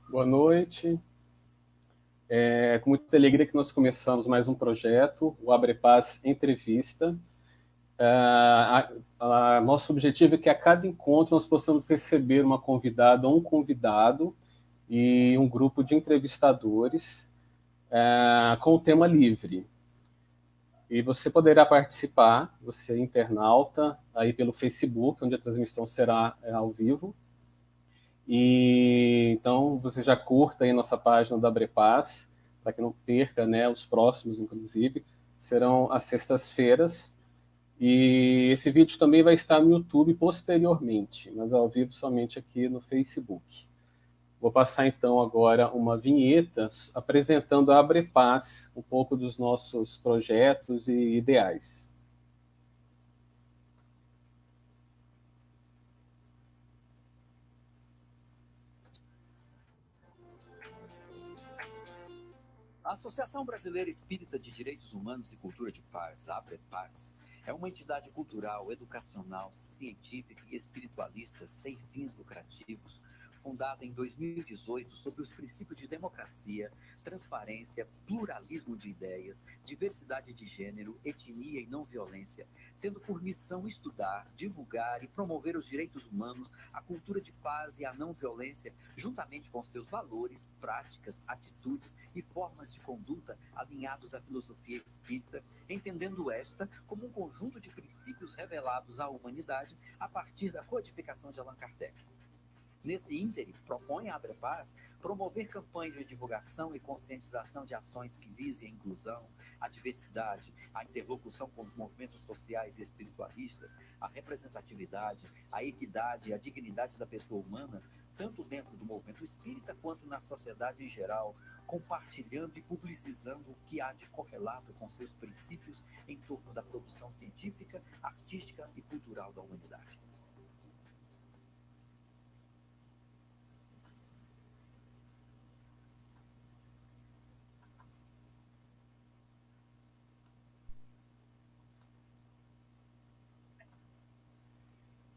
Boa noite. É com muita alegria que nós começamos mais um projeto, o Abrepaz Entrevista. Nosso objetivo é que a cada encontro nós possamos receber uma convidada ou um convidado e um grupo de entrevistadores com o tema livre. E você poderá participar, você é internauta, aí pelo Facebook, onde a transmissão será ao vivo. E então você já curta aí nossa página da Abrepaz, para que não perca, né, os próximos, inclusive, serão às sextas-feiras. E esse vídeo também vai estar no YouTube posteriormente, mas ao vivo somente aqui no Facebook. Vou passar então agora uma vinheta apresentando a Abrepaz, um pouco dos nossos projetos e ideais. A Associação Brasileira Espírita de Direitos Humanos e Cultura de Paz, a Abrepaz, é uma entidade cultural, educacional, científica e espiritualista sem fins lucrativos, fundada em 2018 sob os princípios de democracia, transparência, pluralismo de ideias, diversidade de gênero, etnia e não violência, tendo por missão estudar, divulgar e promover os direitos humanos, a cultura de paz e a não violência, juntamente com seus valores, práticas, atitudes e formas de conduta alinhados à filosofia espírita, entendendo esta como um conjunto de princípios revelados à humanidade a partir da codificação de Allan Kardec. Nesse ínterim, propõe a Abrepaz promover campanhas de divulgação e conscientização de ações que visem a inclusão, a diversidade, a interlocução com os movimentos sociais e espiritualistas, a representatividade, a equidade e a dignidade da pessoa humana, tanto dentro do movimento espírita quanto na sociedade em geral, compartilhando e publicizando o que há de correlato com seus princípios em torno da produção científica, artística e cultural da humanidade.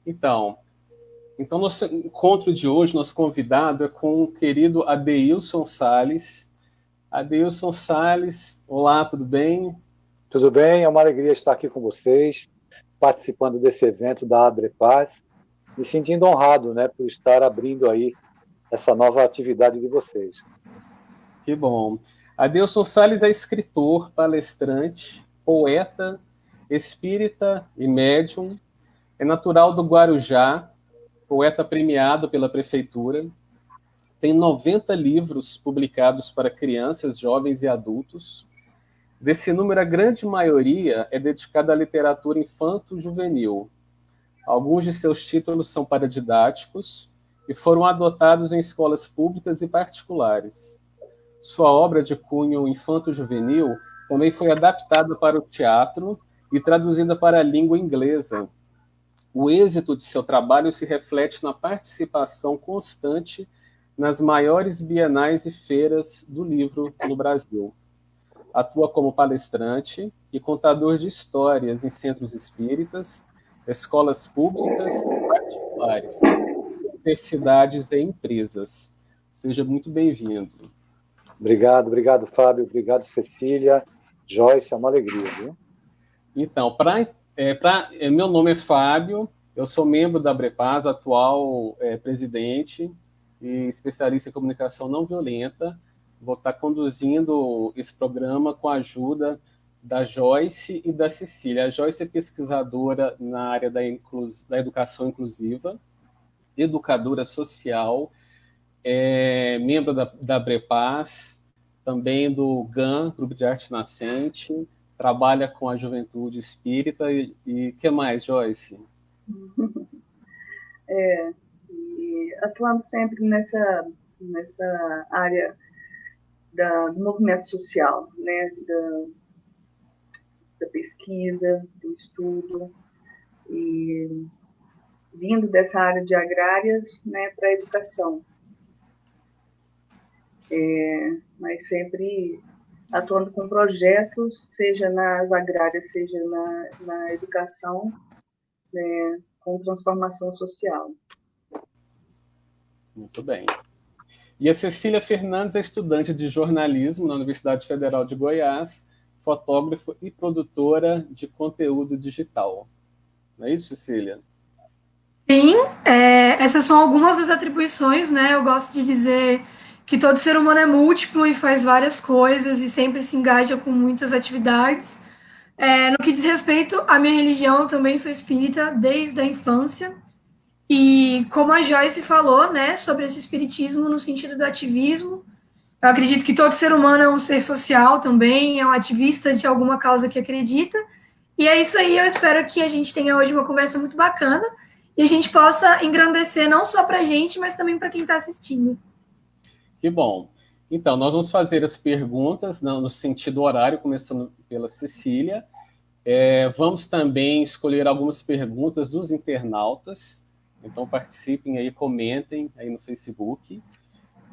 Então, nosso encontro de hoje, nosso convidado é com o querido Adeilson Salles. Adeilson Salles, olá, tudo bem? Tudo bem, é uma alegria estar aqui com vocês, participando desse evento da Abrepaz, me sentindo honrado, né, por estar abrindo aí essa nova atividade de vocês. Que bom. Adeilson Salles é escritor, palestrante, poeta, espírita e médium, é natural do Guarujá, poeta premiado pela prefeitura, tem 90 livros publicados para crianças, jovens e adultos. Desse número, a grande maioria é dedicada à literatura infanto-juvenil. Alguns de seus títulos são paradidáticos e foram adotados em escolas públicas e particulares. Sua obra de cunho infanto-juvenil também foi adaptada para o teatro e traduzida para a língua inglesa. O êxito de seu trabalho se reflete na participação constante nas maiores bienais e feiras do livro no Brasil. Atua como palestrante e contador de histórias em centros espíritas, escolas públicas e particulares, universidades e empresas. Seja muito bem-vindo. Obrigado, Fábio. Obrigado, Cecília. Joyce, é uma alegria, viu? Então, meu nome é Fábio, eu sou membro da Abrepaz, atual presidente e especialista em comunicação não violenta. Vou estar conduzindo esse programa com a ajuda da Joyce e da Cecília. A Joyce é pesquisadora na área da educação inclusiva, educadora social, é membro da Abrepaz, também do GAN, Grupo de Arte Nascente, trabalha com a juventude espírita e que mais, Joyce? Atuando sempre nessa área do movimento social, né, da pesquisa, do estudo, e vindo dessa área de agrárias, né, para a educação. Mas sempre atuando com projetos, seja nas agrárias, seja na educação, né, com transformação social. Muito bem. E a Cecília Fernandes é estudante de jornalismo na Universidade Federal de Goiás, fotógrafa e produtora de conteúdo digital. Não é isso, Cecília? Sim, essas são algumas das atribuições, né? Eu gosto de dizer que todo ser humano é múltiplo e faz várias coisas e sempre se engaja com muitas atividades. No que diz respeito à minha religião, eu também sou espírita desde a infância. E como a Joyce falou, né, sobre esse espiritismo no sentido do ativismo, eu acredito que todo ser humano é um ser social também, é um ativista de alguma causa que acredita. E é isso aí, eu espero que a gente tenha hoje uma conversa muito bacana e a gente possa engrandecer não só para a gente, mas também para quem está assistindo. Que bom. Então, nós vamos fazer as perguntas no sentido horário, começando pela Cecília. Vamos também escolher algumas perguntas dos internautas. Então, participem aí, comentem aí no Facebook.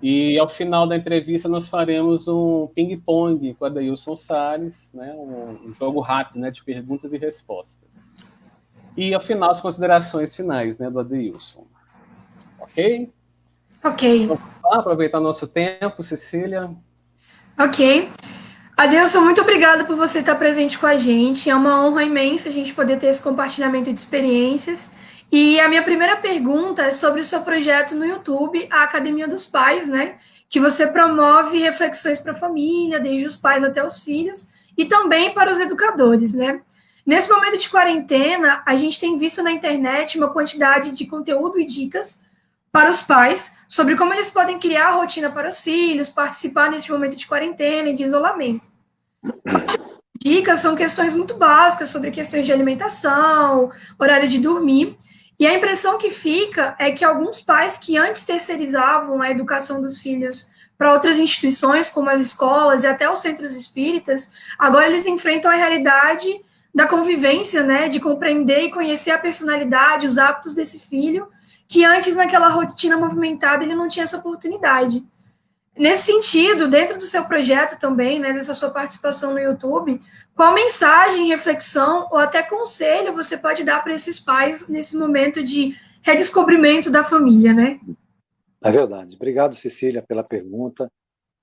E, ao final da entrevista, nós faremos um ping-pong com a Adeilson Salles, né, um jogo rápido, né, de perguntas e respostas. E, ao final, as considerações finais, né, do Adeilson. Ok? Ok. Então, vamos lá, aproveitar nosso tempo, Cecília. Ok. Adeilson, muito obrigada por você estar presente com a gente. É uma honra imensa a gente poder ter esse compartilhamento de experiências. E a minha primeira pergunta é sobre o seu projeto no YouTube, a Academia dos Pais, né? Que você promove reflexões para a família, desde os pais até os filhos, e também para os educadores, né? Nesse momento de quarentena, a gente tem visto na internet uma quantidade de conteúdo e dicas para os pais sobre como eles podem criar a rotina para os filhos, participar nesse momento de quarentena e de isolamento. Dicas são questões muito básicas sobre questões de alimentação, horário de dormir, e a impressão que fica é que alguns pais que antes terceirizavam a educação dos filhos para outras instituições, como as escolas e até os centros espíritas, agora eles enfrentam a realidade da convivência, né, de compreender e conhecer a personalidade, os hábitos desse filho, que antes, naquela rotina movimentada, ele não tinha essa oportunidade. Nesse sentido, dentro do seu projeto também, né, dessa sua participação no YouTube, qual mensagem, reflexão ou até conselho você pode dar para esses pais nesse momento de redescobrimento da família, né? É verdade. Obrigado, Cecília, pela pergunta.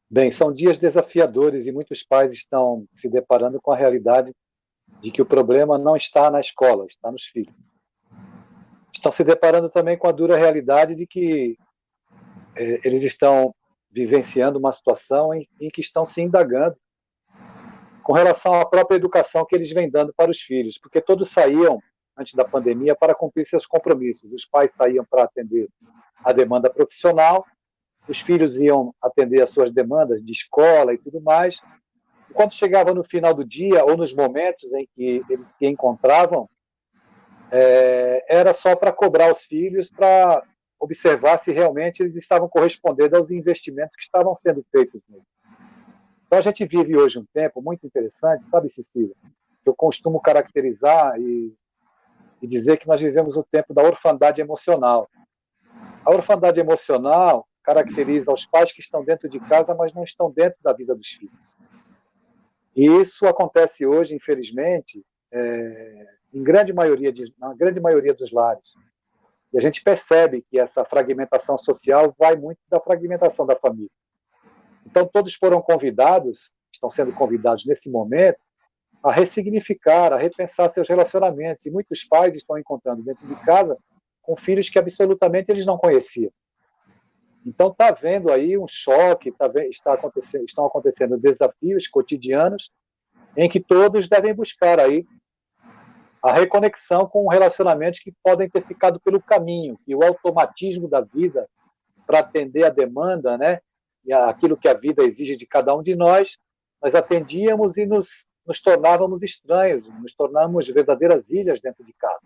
Bem, são dias desafiadores e muitos pais estão se deparando com a realidade de que o problema não está na escola, está nos filhos. Estão se deparando também com a dura realidade de que eles estão vivenciando uma situação em que estão se indagando com relação à própria educação que eles vêm dando para os filhos, porque todos saíam, antes da pandemia, para cumprir seus compromissos. Os pais saíam para atender a demanda profissional, os filhos iam atender as suas demandas de escola e tudo mais, e quando chegava no final do dia, ou nos momentos em que eles se encontravam, era só para cobrar os filhos, para observar se realmente eles estavam correspondendo aos investimentos que estavam sendo feitos neles. Então, a gente vive hoje um tempo muito interessante, sabe, Cecília? Eu costumo caracterizar e dizer que nós vivemos o tempo da orfandade emocional. A orfandade emocional caracteriza os pais que estão dentro de casa, mas não estão dentro da vida dos filhos. E isso acontece hoje, infelizmente, na grande maioria dos lares. E a gente percebe que essa fragmentação social vai muito da fragmentação da família. Então, todos foram convidados, estão sendo convidados nesse momento, a ressignificar, a repensar seus relacionamentos. E muitos pais estão encontrando dentro de casa com filhos que absolutamente eles não conheciam. Então, está havendo aí um choque, estão acontecendo desafios cotidianos em que todos devem buscar aí a reconexão com relacionamentos que podem ter ficado pelo caminho, e o automatismo da vida para atender a demanda, né, e aquilo que a vida exige de cada um de nós, nós atendíamos e nos tornávamos estranhos, nos tornamos verdadeiras ilhas dentro de casa.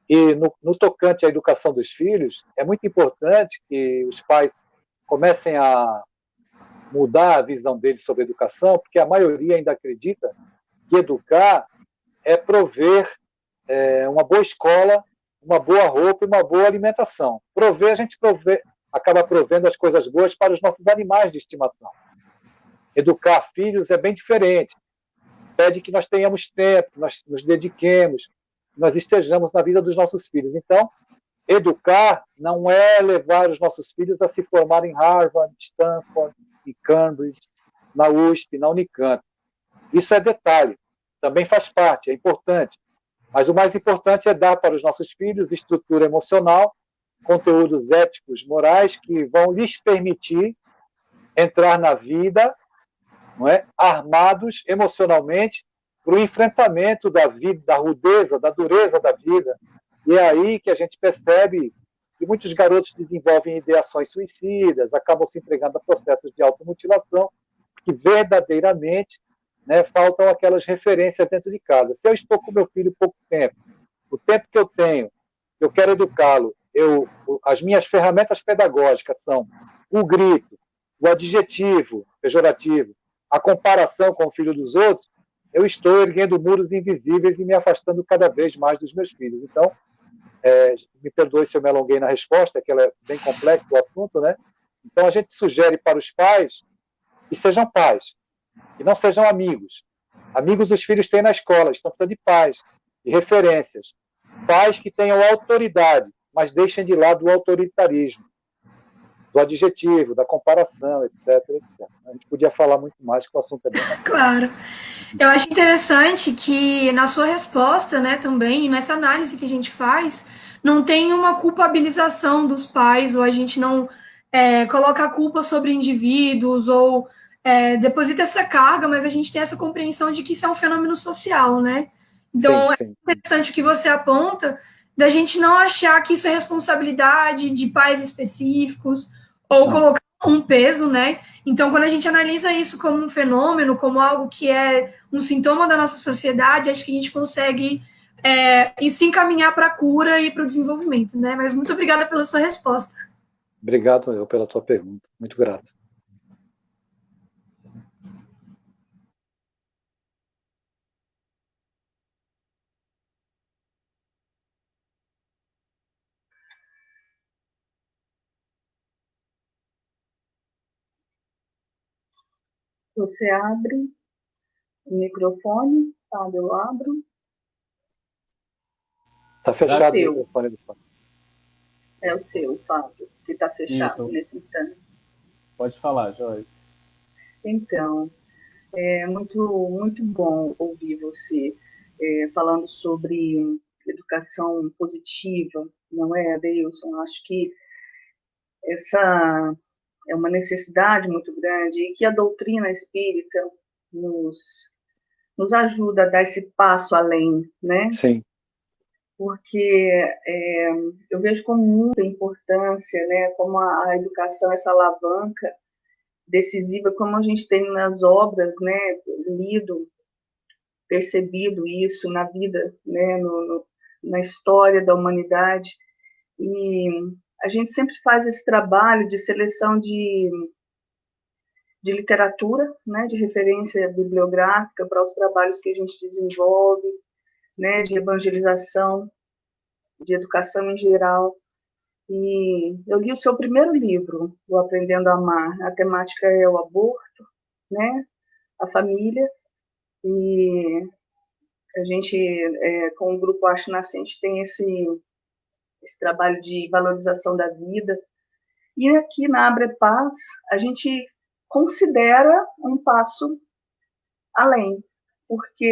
E no tocante à educação dos filhos, é muito importante que os pais comecem a mudar a visão deles sobre a educação, porque a maioria ainda acredita que educar é prover uma boa escola, uma boa roupa e uma boa alimentação. A gente acaba provendo as coisas boas para os nossos animais de estimação. Educar filhos é bem diferente. Pede que nós tenhamos tempo, que nós nos dediquemos, que nós estejamos na vida dos nossos filhos. Então, educar não é levar os nossos filhos a se formar em Harvard, Stanford, em Cambridge, na USP, na Unicamp. Isso é detalhe, também faz parte, é importante. Mas o mais importante é dar para os nossos filhos estrutura emocional, conteúdos éticos, morais, que vão lhes permitir entrar na vida, não é, armados emocionalmente para o enfrentamento da vida, da rudeza, da dureza da vida. E é aí que a gente percebe que muitos garotos desenvolvem ideações suicidas, acabam se entregando a processos de automutilação, que verdadeiramente, né, faltam aquelas referências dentro de casa. Se eu estou com meu filho pouco tempo, o tempo que eu tenho, eu quero educá-lo, as minhas ferramentas pedagógicas são o grito, o adjetivo pejorativo, a comparação com o filho dos outros, eu estou erguendo muros invisíveis e me afastando cada vez mais dos meus filhos. Então, me perdoe se eu me alonguei na resposta, que ela é bem complexa o assunto, né? Então, a gente sugere para os pais que sejam pais, que não sejam amigos. Amigos os filhos têm na escola, estão precisando de pais, de referências. Pais que tenham autoridade, mas deixem de lado o autoritarismo, do adjetivo, da comparação, etc, etc. A gente podia falar muito mais, que o assunto é bem mais. Claro. Eu acho interessante que na sua resposta, né, também, nessa análise que a gente faz, não tem uma culpabilização dos pais, ou a gente não coloca a culpa sobre indivíduos, ou deposita essa carga, mas a gente tem essa compreensão de que isso é um fenômeno social, né? Então, Sim. É interessante o que você aponta, da gente não achar que isso é responsabilidade de pais específicos, ou Não. colocar um peso, né? Então, quando a gente analisa isso como um fenômeno, como algo que é um sintoma da nossa sociedade, acho que a gente consegue se encaminhar para a cura e para o desenvolvimento, né? Mas muito obrigada pela sua resposta. Obrigado eu pela tua pergunta. Muito grato. Você abre o microfone, Fábio, eu abro. Está fechado É o microfone do Fábio. É o seu, Fábio, que está fechado Isso. nesse instante. Pode falar, Joyce. Então, é muito bom ouvir você falando sobre educação positiva, não é, Adeilson? Acho que essa é uma necessidade muito grande e que a doutrina espírita nos ajuda a dar esse passo além, né? Sim. Porque eu vejo com muita importância, né, como a educação, essa alavanca decisiva, como a gente tem nas obras, né, lido, percebido isso na vida, né, na história da humanidade, e a gente sempre faz esse trabalho de seleção de literatura, né, de referência bibliográfica para os trabalhos que a gente desenvolve, né, de evangelização, de educação em geral. E eu li o seu primeiro livro, O Aprendendo a Amar. A temática é o aborto, né, a família, e a gente, com o Grupo Acho Nascente, tem esse trabalho de valorização da vida. E aqui na Abre Paz, a gente considera um passo além, porque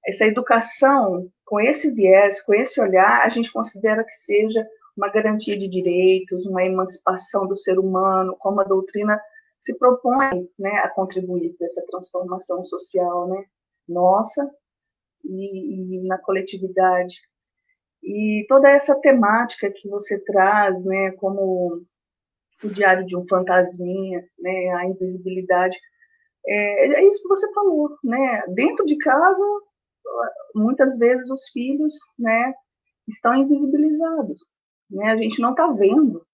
essa educação, com esse viés, com esse olhar, a gente considera que seja uma garantia de direitos, uma emancipação do ser humano, como a doutrina se propõe, né, a contribuir para essa transformação social, né, nossa e na coletividade. E toda essa temática que você traz, né, como o Diário de um Fantasminha, né, a invisibilidade, é isso que você falou, né? Dentro de casa, muitas vezes os filhos, né, estão invisibilizados, né? A gente não está vendo,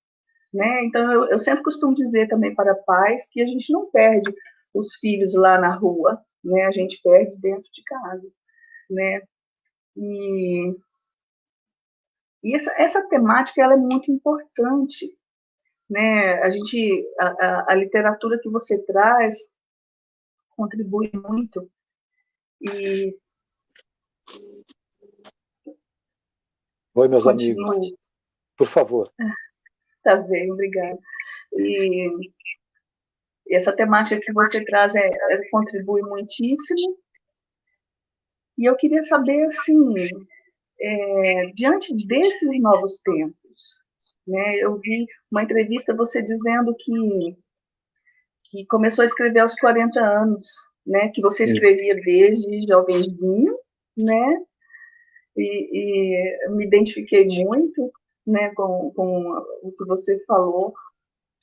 né? Então eu sempre costumo dizer também para pais que a gente não perde os filhos lá na rua, né? A gente perde dentro de casa, né? E essa temática ela é muito importante, né? A literatura que você traz contribui muito. E Oi, meus amigos. Por favor. Tá bem, obrigada. E essa temática que você traz contribui muitíssimo. E eu queria saber, assim, diante desses novos tempos, né, eu vi uma entrevista você dizendo que começou a escrever aos 40 anos, né, que você escrevia desde jovenzinho, né, e me identifiquei muito, né, com o que você falou,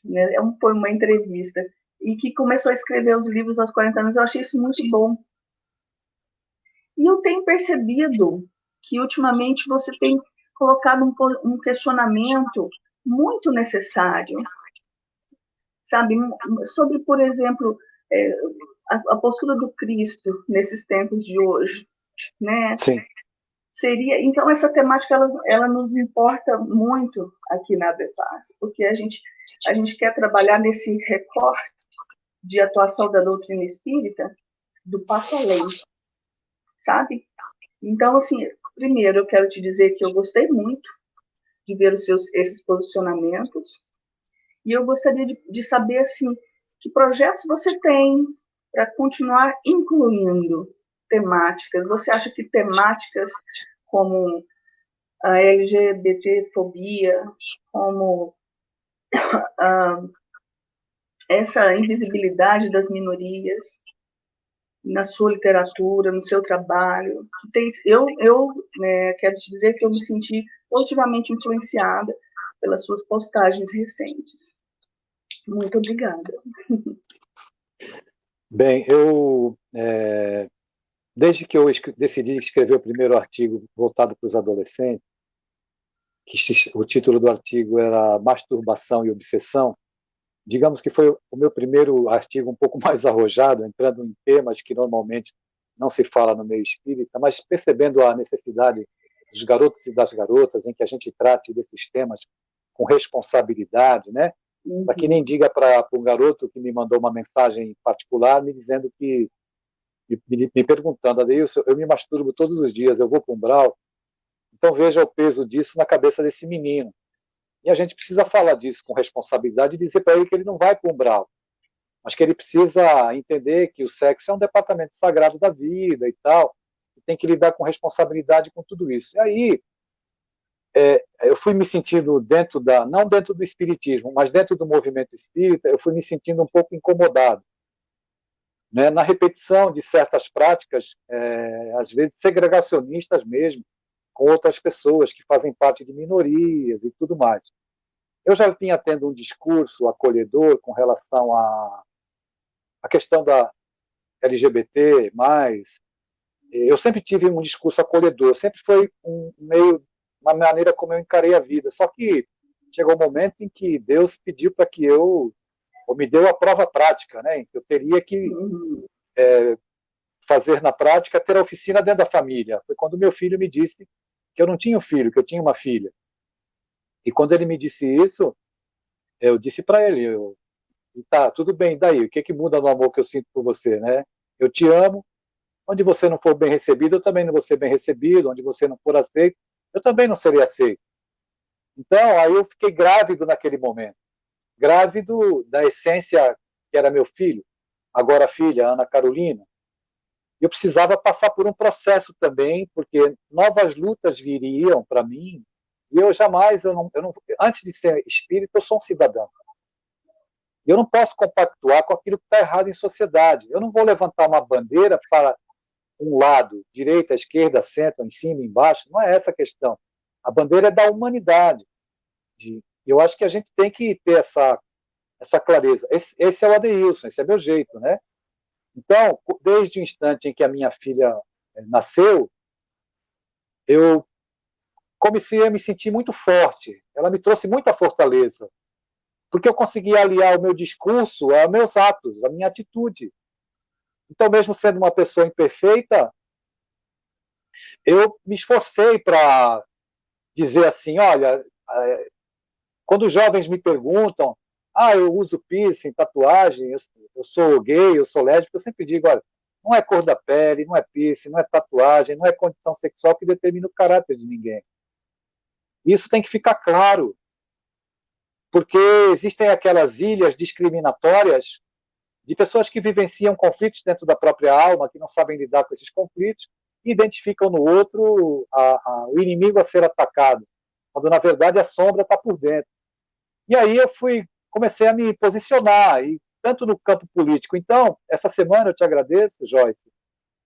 né, foi uma entrevista, e que começou a escrever os livros aos 40 anos, eu achei isso muito bom. E eu tenho percebido que ultimamente você tem colocado um questionamento muito necessário, sabe, sobre, por exemplo, a postura do Cristo nesses tempos de hoje, né? Sim. Então essa temática ela nos importa muito aqui na ABPAS, porque a gente quer trabalhar nesse recorte de atuação da doutrina espírita do passo além, sabe? Então, assim, primeiro eu quero te dizer que eu gostei muito de ver esses posicionamentos, e eu gostaria de saber, assim, que projetos você tem para continuar incluindo temáticas. Você acha que temáticas como a LGBTfobia, como essa invisibilidade das minorias na sua literatura, no seu trabalho, eu quero te dizer que eu me senti positivamente influenciada pelas suas postagens recentes. Muito obrigada. Bem, desde que eu decidi escrever o primeiro artigo voltado para os adolescentes, o título do artigo era Masturbação e Obsessão, digamos que foi o meu primeiro artigo um pouco mais arrojado, entrando em temas que normalmente não se fala no meio espírita, mas percebendo a necessidade dos garotos e das garotas em que a gente trate desses temas com responsabilidade, né? Para que nem diga para um garoto que me mandou uma mensagem particular me dizendo que me perguntando, Adeilson, eu me masturbo todos os dias, eu vou para um umbral, então veja o peso disso na cabeça desse menino. E a gente precisa falar disso com responsabilidade e dizer para ele que ele não vai para o umbral, mas que ele precisa entender que o sexo é um departamento sagrado da vida e tal, e tem que lidar com responsabilidade com tudo isso. E aí, eu fui me sentindo não dentro do espiritismo, mas dentro do movimento espírita, eu fui me sentindo um pouco incomodado, né, na repetição de certas práticas, às vezes segregacionistas mesmo, com outras pessoas que fazem parte de minorias e tudo mais. Eu já vinha tendo um discurso acolhedor com relação à questão da LGBT+, eu sempre tive um discurso acolhedor, sempre foi uma maneira como eu encarei a vida, só que chegou um momento em que Deus pediu para que ou me deu a prova prática, né? Eu teria que fazer na prática, ter a oficina dentro da família. Foi quando meu filho me disse que eu não tinha um filho, que eu tinha uma filha. E quando ele me disse isso, eu disse para ele, tá, tudo bem, daí? O que muda no amor que eu sinto por você, né? Eu te amo, onde você não for bem recebido, eu também não vou ser bem recebido, onde você não for aceito, eu também não serei aceito. Então, aí eu fiquei grávido naquele momento, grávido da essência que era meu filho, agora a filha, Ana Carolina. Eu precisava passar por um processo também, porque novas lutas viriam para mim, e eu jamais, antes de ser espírita, eu sou um cidadão. Eu não posso compactuar com aquilo que está errado em sociedade. Eu não vou levantar uma bandeira para um lado, direita, esquerda, centro, em cima, embaixo. Não é essa a questão. A bandeira é da humanidade. Eu acho que a gente tem que ter essa clareza. Esse é o Adeilson, esse é meu jeito, né? Então, desde o instante em que a minha filha nasceu, eu comecei a me sentir muito forte. Ela me trouxe muita fortaleza, porque eu consegui aliar o meu discurso aos meus atos, à minha atitude. Então, mesmo sendo uma pessoa imperfeita, eu me esforcei para dizer assim, olha, quando os jovens me perguntam, eu uso piercing, tatuagem, eu sou gay, eu sou lésbico, eu sempre digo, olha, não é cor da pele, não é piercing, não é tatuagem, não é condição sexual que determina o caráter de ninguém. Isso tem que ficar claro, porque existem aquelas ilhas discriminatórias de pessoas que vivenciam conflitos dentro da própria alma, que não sabem lidar com esses conflitos, e identificam no outro o inimigo a ser atacado, quando na verdade a sombra está por dentro. E aí eu comecei a me posicionar, e tanto no campo político. Então, essa semana eu te agradeço, Joyce,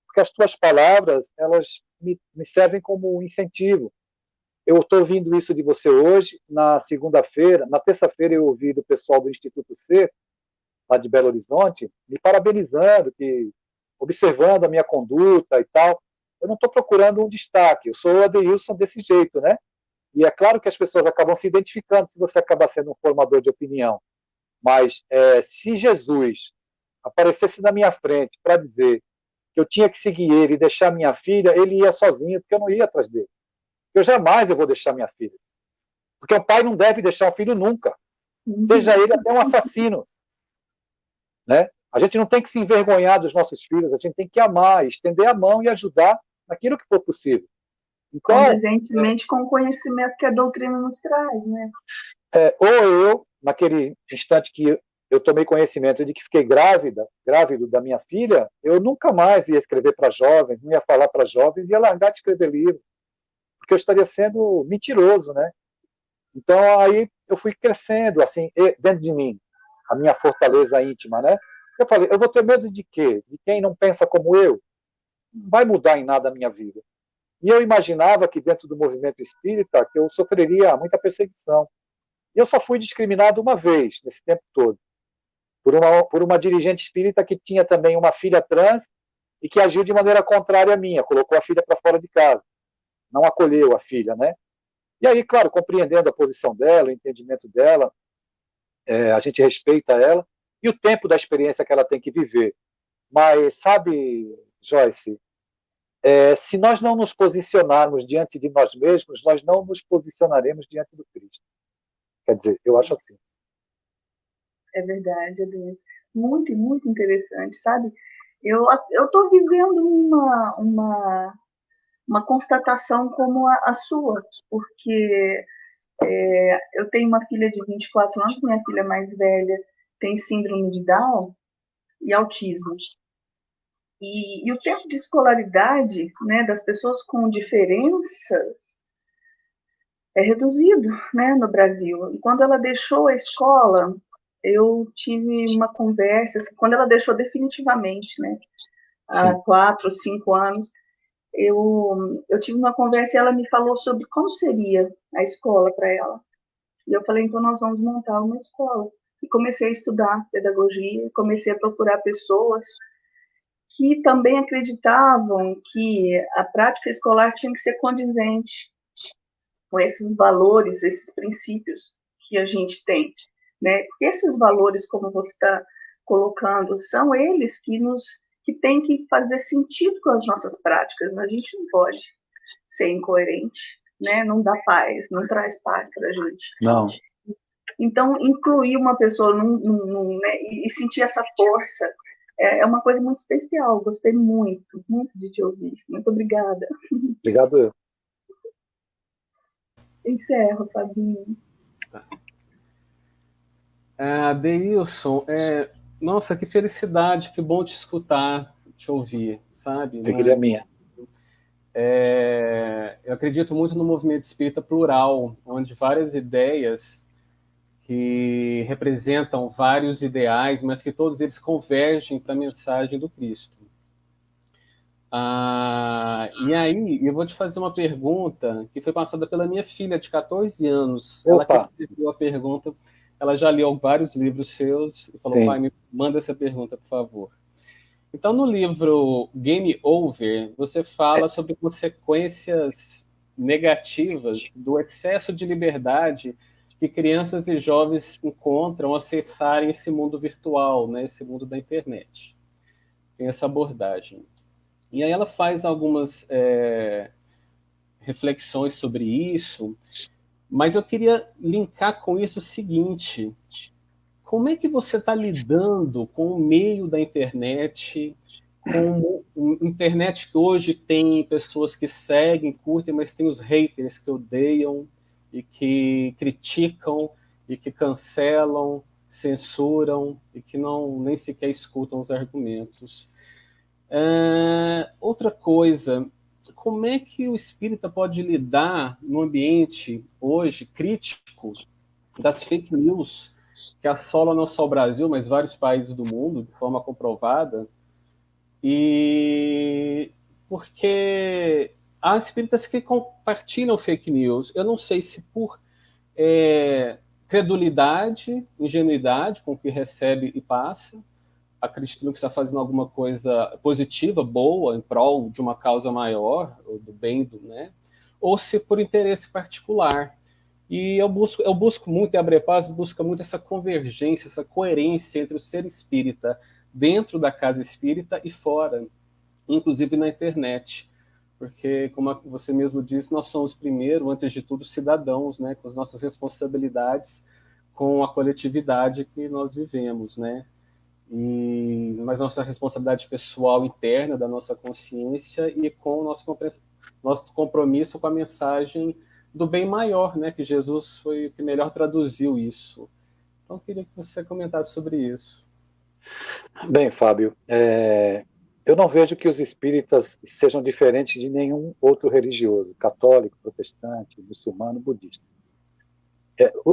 porque as tuas palavras, elas me servem como um incentivo. Eu estou ouvindo isso de você hoje, na segunda-feira, na terça-feira eu ouvi do pessoal do Instituto C, lá de Belo Horizonte, me parabenizando, observando a minha conduta e tal. Eu não estou procurando um destaque, eu sou o Adeilson desse jeito, né? E é claro que as pessoas acabam se identificando se você acabar sendo um formador de opinião. Mas se Jesus aparecesse na minha frente para dizer que eu tinha que seguir ele e deixar minha filha, ele ia sozinho, porque eu não ia atrás dele. Eu jamais vou deixar minha filha. Porque o pai não deve deixar o filho nunca. Seja ele até um assassino. Né? A gente não tem que se envergonhar dos nossos filhos, a gente tem que amar, estender a mão e ajudar naquilo que for possível. Então, convergentemente com o conhecimento que a doutrina nos traz, né? Ou eu, naquele instante que eu tomei conhecimento de que fiquei grávido da minha filha, eu nunca mais ia escrever para jovens, não ia falar para jovens, ia largar de escrever livro, porque eu estaria sendo mentiroso, né? Então, aí eu fui crescendo, assim, dentro de mim, a minha fortaleza íntima, né? Eu falei, eu vou ter medo de quê? De quem não pensa como eu? Não vai mudar em nada a minha vida. E eu imaginava que dentro do movimento espírita que eu sofreria muita perseguição. E eu só fui discriminado uma vez nesse tempo todo, por uma dirigente espírita que tinha também uma filha trans e que agiu de maneira contrária à minha, colocou a filha para fora de casa, não acolheu a filha, né? E aí, claro, compreendendo a posição dela, o entendimento dela, a gente respeita ela e o tempo da experiência que ela tem que viver. Mas, sabe, Joyce, se nós não nos posicionarmos diante de nós mesmos, nós não nos posicionaremos diante do Cristo. Quer dizer, eu acho assim. É verdade, Deus. Muito, muito interessante, sabe? Eu estou vivendo uma constatação como a sua, porque eu tenho uma filha de 24 anos, minha filha mais velha tem síndrome de Down e autismo. E o tempo de escolaridade, né, das pessoas com diferenças é reduzido, né, no Brasil. E quando ela deixou a escola, eu tive uma conversa, assim, quando ela deixou definitivamente, né, há 4 ou 5 anos, eu tive uma conversa e ela me falou sobre como seria a escola para ela. E eu falei, então nós vamos montar uma escola. E comecei a estudar pedagogia, comecei a procurar pessoas que também acreditavam que a prática escolar tinha que ser condizente com esses valores, esses princípios que a gente tem, né? Porque esses valores, como você está colocando, são eles que têm que fazer sentido com as nossas práticas. A gente não pode ser incoerente, né? Não dá paz, não traz paz para a gente. Não. Então, incluir uma pessoa né, e sentir essa força é uma coisa muito especial. Gostei muito, muito de te ouvir. Muito obrigada. Obrigado eu. Encerro, Fabinho. Deilson, nossa, que felicidade, que bom te escutar, te ouvir, sabe? Alegria minha. Eu acredito muito no movimento espírita plural, onde várias ideias que representam vários ideais, mas que todos eles convergem para a mensagem do Cristo. E aí, eu vou te fazer uma pergunta que foi passada pela minha filha, de 14 anos. Ela que escreveu a pergunta, ela já leu vários livros seus e falou, pai, me manda essa pergunta, por favor. Então, no livro Game Over, você fala sobre consequências negativas do excesso de liberdade que crianças e jovens encontram ao acessarem esse mundo virtual, né, esse mundo da internet. Tem essa abordagem. E aí ela faz algumas reflexões sobre isso, mas eu queria linkar com isso o seguinte: como é que você está lidando com o meio da internet, com internet que hoje tem pessoas que seguem, curtem, mas tem os haters que odeiam, e que criticam, e que cancelam, censuram, e que nem sequer escutam os argumentos. Outra coisa, como é que o espírita pode lidar no ambiente hoje crítico das fake news que assolam não só o Brasil, mas vários países do mundo, de forma comprovada? E porque há espíritas que compartilham fake news. Eu não sei se por credulidade, ingenuidade com o que recebe e passa, acreditando que está fazendo alguma coisa positiva, boa, em prol de uma causa maior, ou do bem, né? Ou se por interesse particular. E eu busco muito, e a Abrepaz busca muito essa convergência, essa coerência entre o ser espírita dentro da casa espírita e fora, inclusive na internet. Porque, como você mesmo disse, nós somos primeiro, antes de tudo, cidadãos, né? Com as nossas responsabilidades com a coletividade que nós vivemos, né? Mas nossa responsabilidade pessoal interna da nossa consciência e com o nosso compromisso com a mensagem do bem maior, né? Que Jesus foi o que melhor traduziu isso. Então, queria que você comentasse sobre isso. Bem, Fábio, eu não vejo que os espíritas sejam diferentes de nenhum outro religioso, católico, protestante, muçulmano, budista.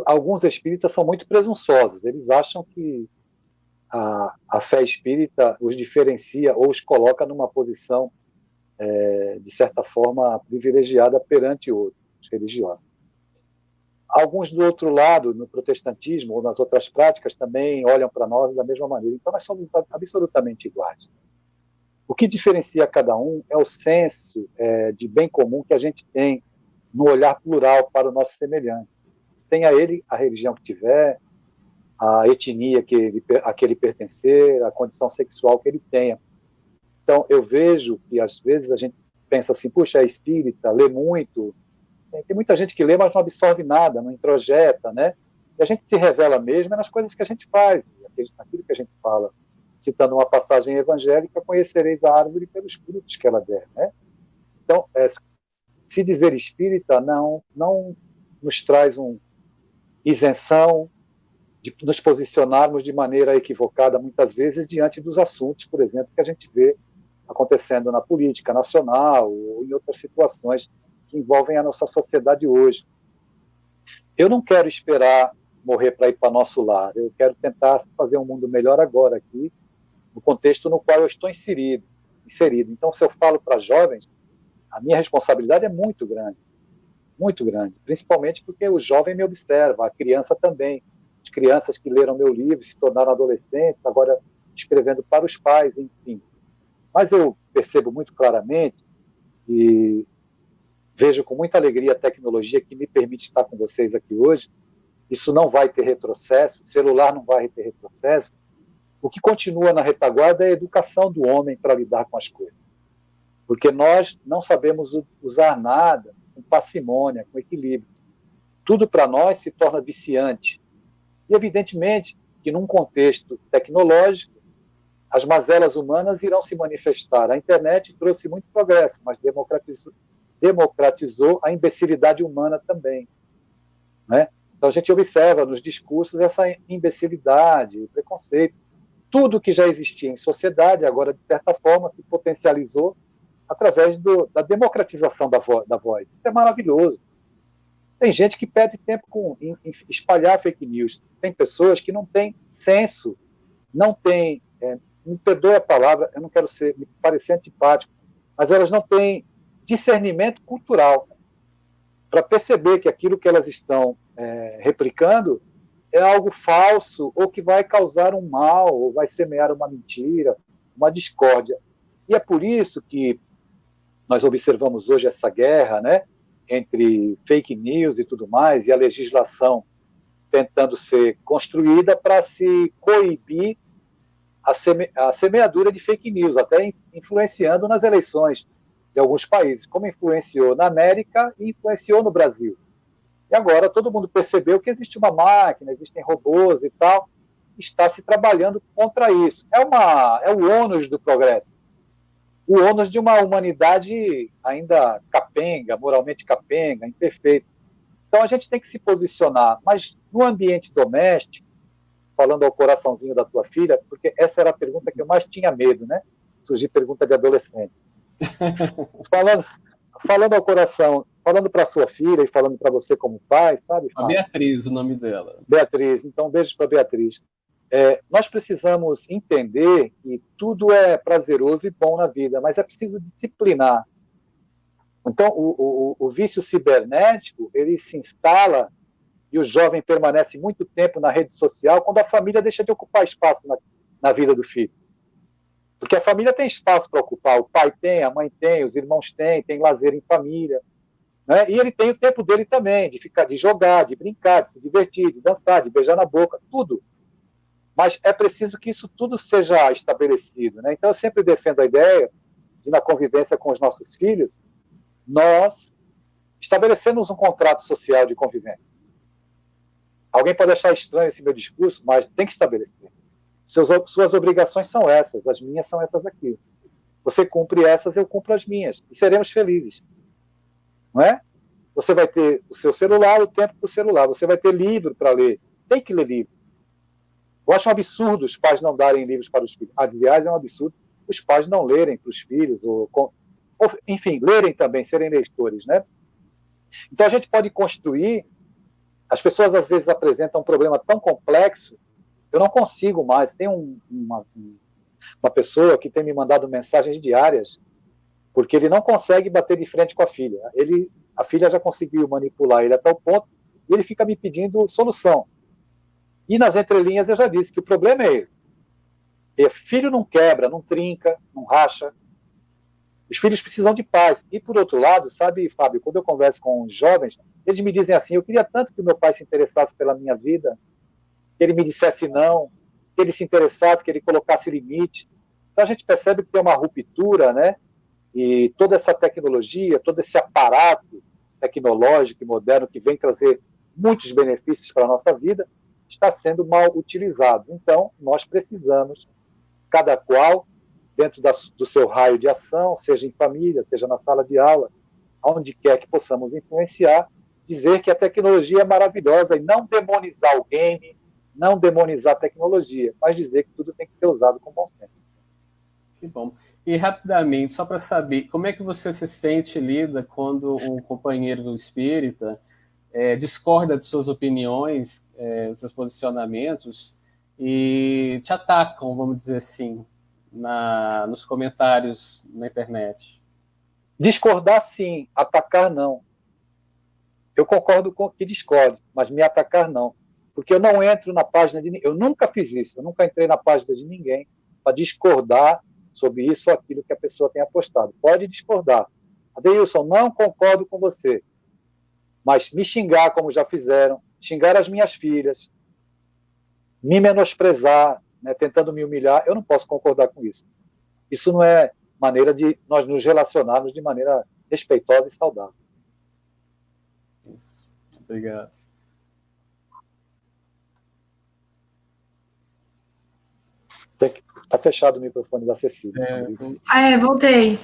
Alguns espíritas são muito presunçosos, eles acham que a fé espírita os diferencia ou os coloca numa posição, de certa forma, privilegiada perante outros religiosos. Alguns do outro lado, no protestantismo ou nas outras práticas, também olham para nós da mesma maneira. Então, nós somos absolutamente iguais. O que diferencia cada um é o senso de bem comum que a gente tem no olhar plural para o nosso semelhante. Tenha ele a religião que tiver, a etnia a que ele pertencer, a condição sexual que ele tenha. Então, eu vejo que, às vezes, a gente pensa assim, puxa, é espírita, lê muito. Tem muita gente que lê, mas não absorve nada, não introjeta, né? E a gente se revela mesmo nas coisas que a gente faz, naquilo que a gente fala. Citando uma passagem evangélica, conhecereis a árvore pelos frutos que ela der, né? Então, se dizer espírita não nos traz isenção de nos posicionarmos de maneira equivocada, muitas vezes, diante dos assuntos, por exemplo, que a gente vê acontecendo na política nacional ou em outras situações que envolvem a nossa sociedade hoje. Eu não quero esperar morrer para ir para nosso lar, eu quero tentar fazer um mundo melhor agora aqui, no contexto no qual eu estou inserido. Então, se eu falo para jovens, a minha responsabilidade é muito grande, principalmente porque o jovem me observa, a criança também. As crianças que leram meu livro, se tornaram adolescentes, agora escrevendo para os pais, enfim. Mas eu percebo muito claramente e vejo com muita alegria a tecnologia que me permite estar com vocês aqui hoje. Isso não vai ter retrocesso, o celular não vai ter retrocesso. O que continua na retaguarda é a educação do homem para lidar com as coisas. Porque nós não sabemos usar nada com parcimônia, com equilíbrio. Tudo para nós se torna viciante. E, evidentemente, que num contexto tecnológico, as mazelas humanas irão se manifestar. A internet trouxe muito progresso, mas democratizou a imbecilidade humana também, né? Então, a gente observa nos discursos essa imbecilidade, preconceito. Tudo que já existia em sociedade, agora, de certa forma, se potencializou através da democratização da voz. Isso é maravilhoso. Tem gente que perde tempo em espalhar fake news. Tem pessoas que não têm senso, não têm, me perdoe a palavra, eu não quero me parecer antipático, mas elas não têm discernimento cultural para perceber que aquilo que elas estão replicando é algo falso ou que vai causar um mal, ou vai semear uma mentira, uma discórdia. E é por isso que nós observamos hoje essa guerra, né, entre fake news e tudo mais, e a legislação tentando ser construída para se coibir a semeadura de fake news, até influenciando nas eleições de alguns países, como influenciou na América e influenciou no Brasil. E agora todo mundo percebeu que existe uma máquina, existem robôs e tal, está se trabalhando contra isso. É o ônus do progresso. O ônus de uma humanidade ainda capenga, moralmente capenga, imperfeita. Então, a gente tem que se posicionar, mas no ambiente doméstico, falando ao coraçãozinho da tua filha, porque essa era a pergunta que eu mais tinha medo, né? Surgir pergunta de adolescente. Falando ao coração, falando para sua filha e falando para você como pai, sabe? A Beatriz, o nome dela. Beatriz, então um beijo para Beatriz. Nós precisamos entender que tudo é prazeroso e bom na vida, mas é preciso disciplinar. Então, o vício cibernético, ele se instala e o jovem permanece muito tempo na rede social quando a família deixa de ocupar espaço na vida do filho. Porque a família tem espaço para ocupar, o pai tem, a mãe tem, os irmãos têm, tem lazer em família, né? E ele tem o tempo dele também, de jogar, de brincar, de se divertir, de dançar, de beijar na boca, tudo. Mas é preciso que isso tudo seja estabelecido, né? Então eu sempre defendo a ideia de, na convivência com os nossos filhos, nós estabelecemos um contrato social de convivência. Alguém pode achar estranho esse meu discurso, mas tem que estabelecer. Suas obrigações são essas, as minhas são essas aqui. Você cumpre essas, eu cumpro as minhas. E seremos felizes. Não é? Você vai ter o seu celular, o tempo do celular. Você vai ter livro para ler. Tem que ler livro. Eu acho um absurdo os pais não darem livros para os filhos. Aliás, é um absurdo os pais não lerem para os filhos, enfim, lerem também, serem leitores, né? Então, a gente pode construir. As pessoas, às vezes, apresentam um problema tão complexo, eu não consigo mais. Tem uma pessoa que tem me mandado mensagens diárias, porque ele não consegue bater de frente com a filha. A filha já conseguiu manipular ele a tal ponto, e ele fica me pedindo solução. E nas entrelinhas eu já disse que o problema é ele. Filho não quebra, não trinca, não racha. Os filhos precisam de paz. E, por outro lado, sabe, Fábio, quando eu converso com os jovens, eles me dizem assim, eu queria tanto que o meu pai se interessasse pela minha vida, que ele me dissesse não, que ele se interessasse, que ele colocasse limite. Então, a gente percebe que tem uma ruptura, né? E toda essa tecnologia, todo esse aparato tecnológico e moderno que vem trazer muitos benefícios para a nossa vida, está sendo mal utilizado. Então, nós precisamos, cada qual, dentro do seu raio de ação, seja em família, seja na sala de aula, onde quer que possamos influenciar, dizer que a tecnologia é maravilhosa e não demonizar o game, não demonizar a tecnologia, mas dizer que tudo tem que ser usado com bom senso. Que bom. E rapidamente, só para saber, como é que você se sente, lida, quando um companheiro espírita discorda de suas opiniões, dos seus posicionamentos, e te atacam, vamos dizer assim, nos comentários na internet? Discordar, sim. Atacar, não. Eu concordo com que discorde, mas me atacar, não. Porque eu não entro na página de ninguém. Eu nunca fiz isso. Eu nunca entrei na página de ninguém para discordar sobre isso ou aquilo que a pessoa tem apostado. Pode discordar. Adeilson, não concordo com você. Mas me xingar, como já fizeram, xingar as minhas filhas, me menosprezar, né, tentando me humilhar, eu não posso concordar com isso. Isso não é maneira de nós nos relacionarmos de maneira respeitosa e saudável. Isso. Obrigado. Está fechado o microfone da Cecília. Voltei.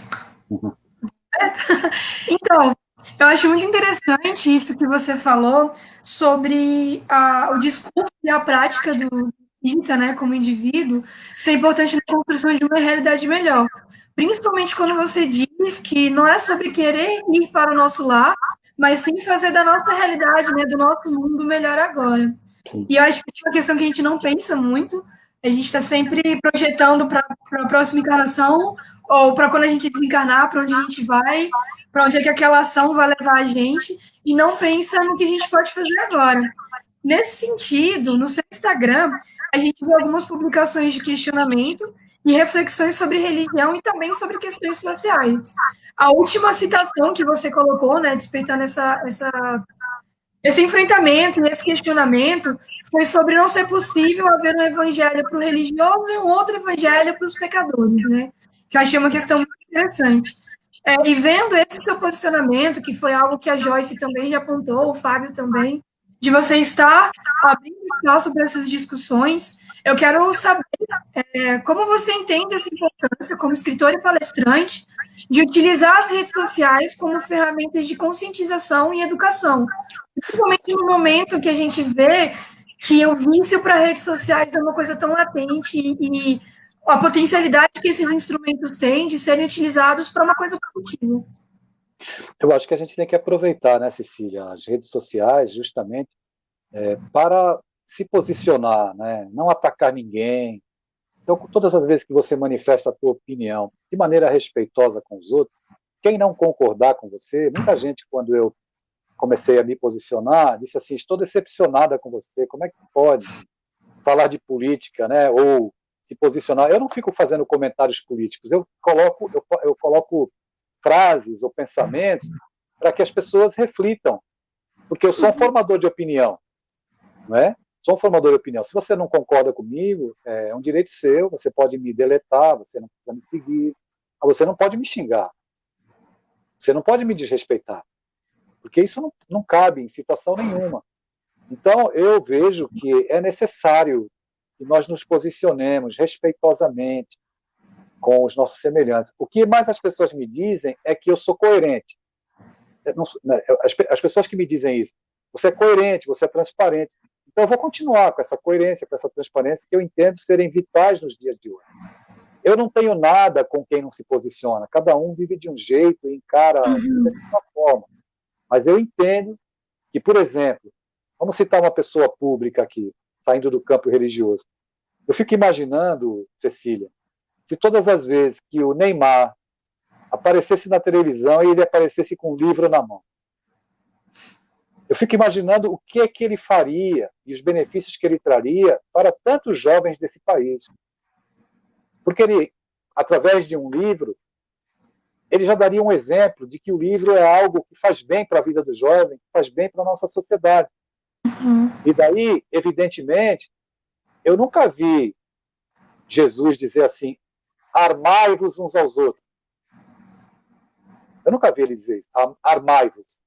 Então, eu acho muito interessante isso que você falou sobre o discurso e a prática do espírita, né, como indivíduo, ser importante na construção de uma realidade melhor. Principalmente quando você diz que não é sobre querer ir para o nosso lar, mas sim fazer da nossa realidade, né, do nosso mundo melhor agora. E eu acho que é uma questão que a gente não pensa muito. A gente está sempre projetando para a próxima encarnação, ou para quando a gente desencarnar, para onde a gente vai, para onde é que aquela ação vai levar a gente, e não pensa no que a gente pode fazer agora. Nesse sentido, no seu Instagram, a gente vê algumas publicações de questionamento e reflexões sobre religião e também sobre questões sociais. A última citação que você colocou, né, despertando esse enfrentamento e esse questionamento, foi sobre não ser possível haver um evangelho para o religioso e um outro evangelho para os pecadores, né? Que eu achei uma questão muito interessante. E vendo esse seu posicionamento, que foi algo que a Joyce também já apontou, o Fábio também, de você estar abrindo espaço para essas discussões, eu quero saber como você entende essa importância, como escritor e palestrante, de utilizar as redes sociais como ferramentas de conscientização e educação, Principalmente no momento que a gente vê que o vício para redes sociais é uma coisa tão latente e a potencialidade que esses instrumentos têm de serem utilizados para uma coisa positiva. Eu acho que a gente tem que aproveitar, né, Cecília, as redes sociais justamente para se posicionar, né, não atacar ninguém. Então, todas as vezes que você manifesta a tua opinião de maneira respeitosa com os outros, quem não concordar com você, muita gente, quando eu comecei a me posicionar, disse assim: estou decepcionada com você, como é que pode falar de política, né, ou se posicionar? Eu não fico fazendo comentários políticos, eu coloco frases ou pensamentos para que as pessoas reflitam, porque eu sou um formador de opinião, não é? Sou um formador de opinião. Se você não concorda comigo, é um direito seu, você pode me deletar, você não precisa me seguir, mas você não pode me xingar, você não pode me desrespeitar, porque isso não cabe em situação nenhuma. Então, eu vejo que é necessário que nós nos posicionemos respeitosamente com os nossos semelhantes. O que mais as pessoas me dizem é que eu sou coerente. As pessoas que me dizem isso, você é coerente, você é transparente. Então, eu vou continuar com essa coerência, com essa transparência, que eu entendo serem vitais nos dias de hoje. Eu não tenho nada com quem não se posiciona. Cada um vive de um jeito e encara a vida de uma forma. Mas eu entendo que, por exemplo, vamos citar uma pessoa pública aqui, saindo do campo religioso. Eu fico imaginando, Cecília, se todas as vezes que o Neymar aparecesse na televisão e ele aparecesse com um livro na mão. Eu fico imaginando o que é que ele faria e os benefícios que ele traria para tantos jovens desse país. Porque ele, através de um livro, ele já daria um exemplo de que o livro é algo que faz bem para a vida do jovem, faz bem para a nossa sociedade. E daí, evidentemente, eu nunca vi Jesus dizer assim: armai-vos uns aos outros. Eu nunca vi ele dizer isso, armai-vos.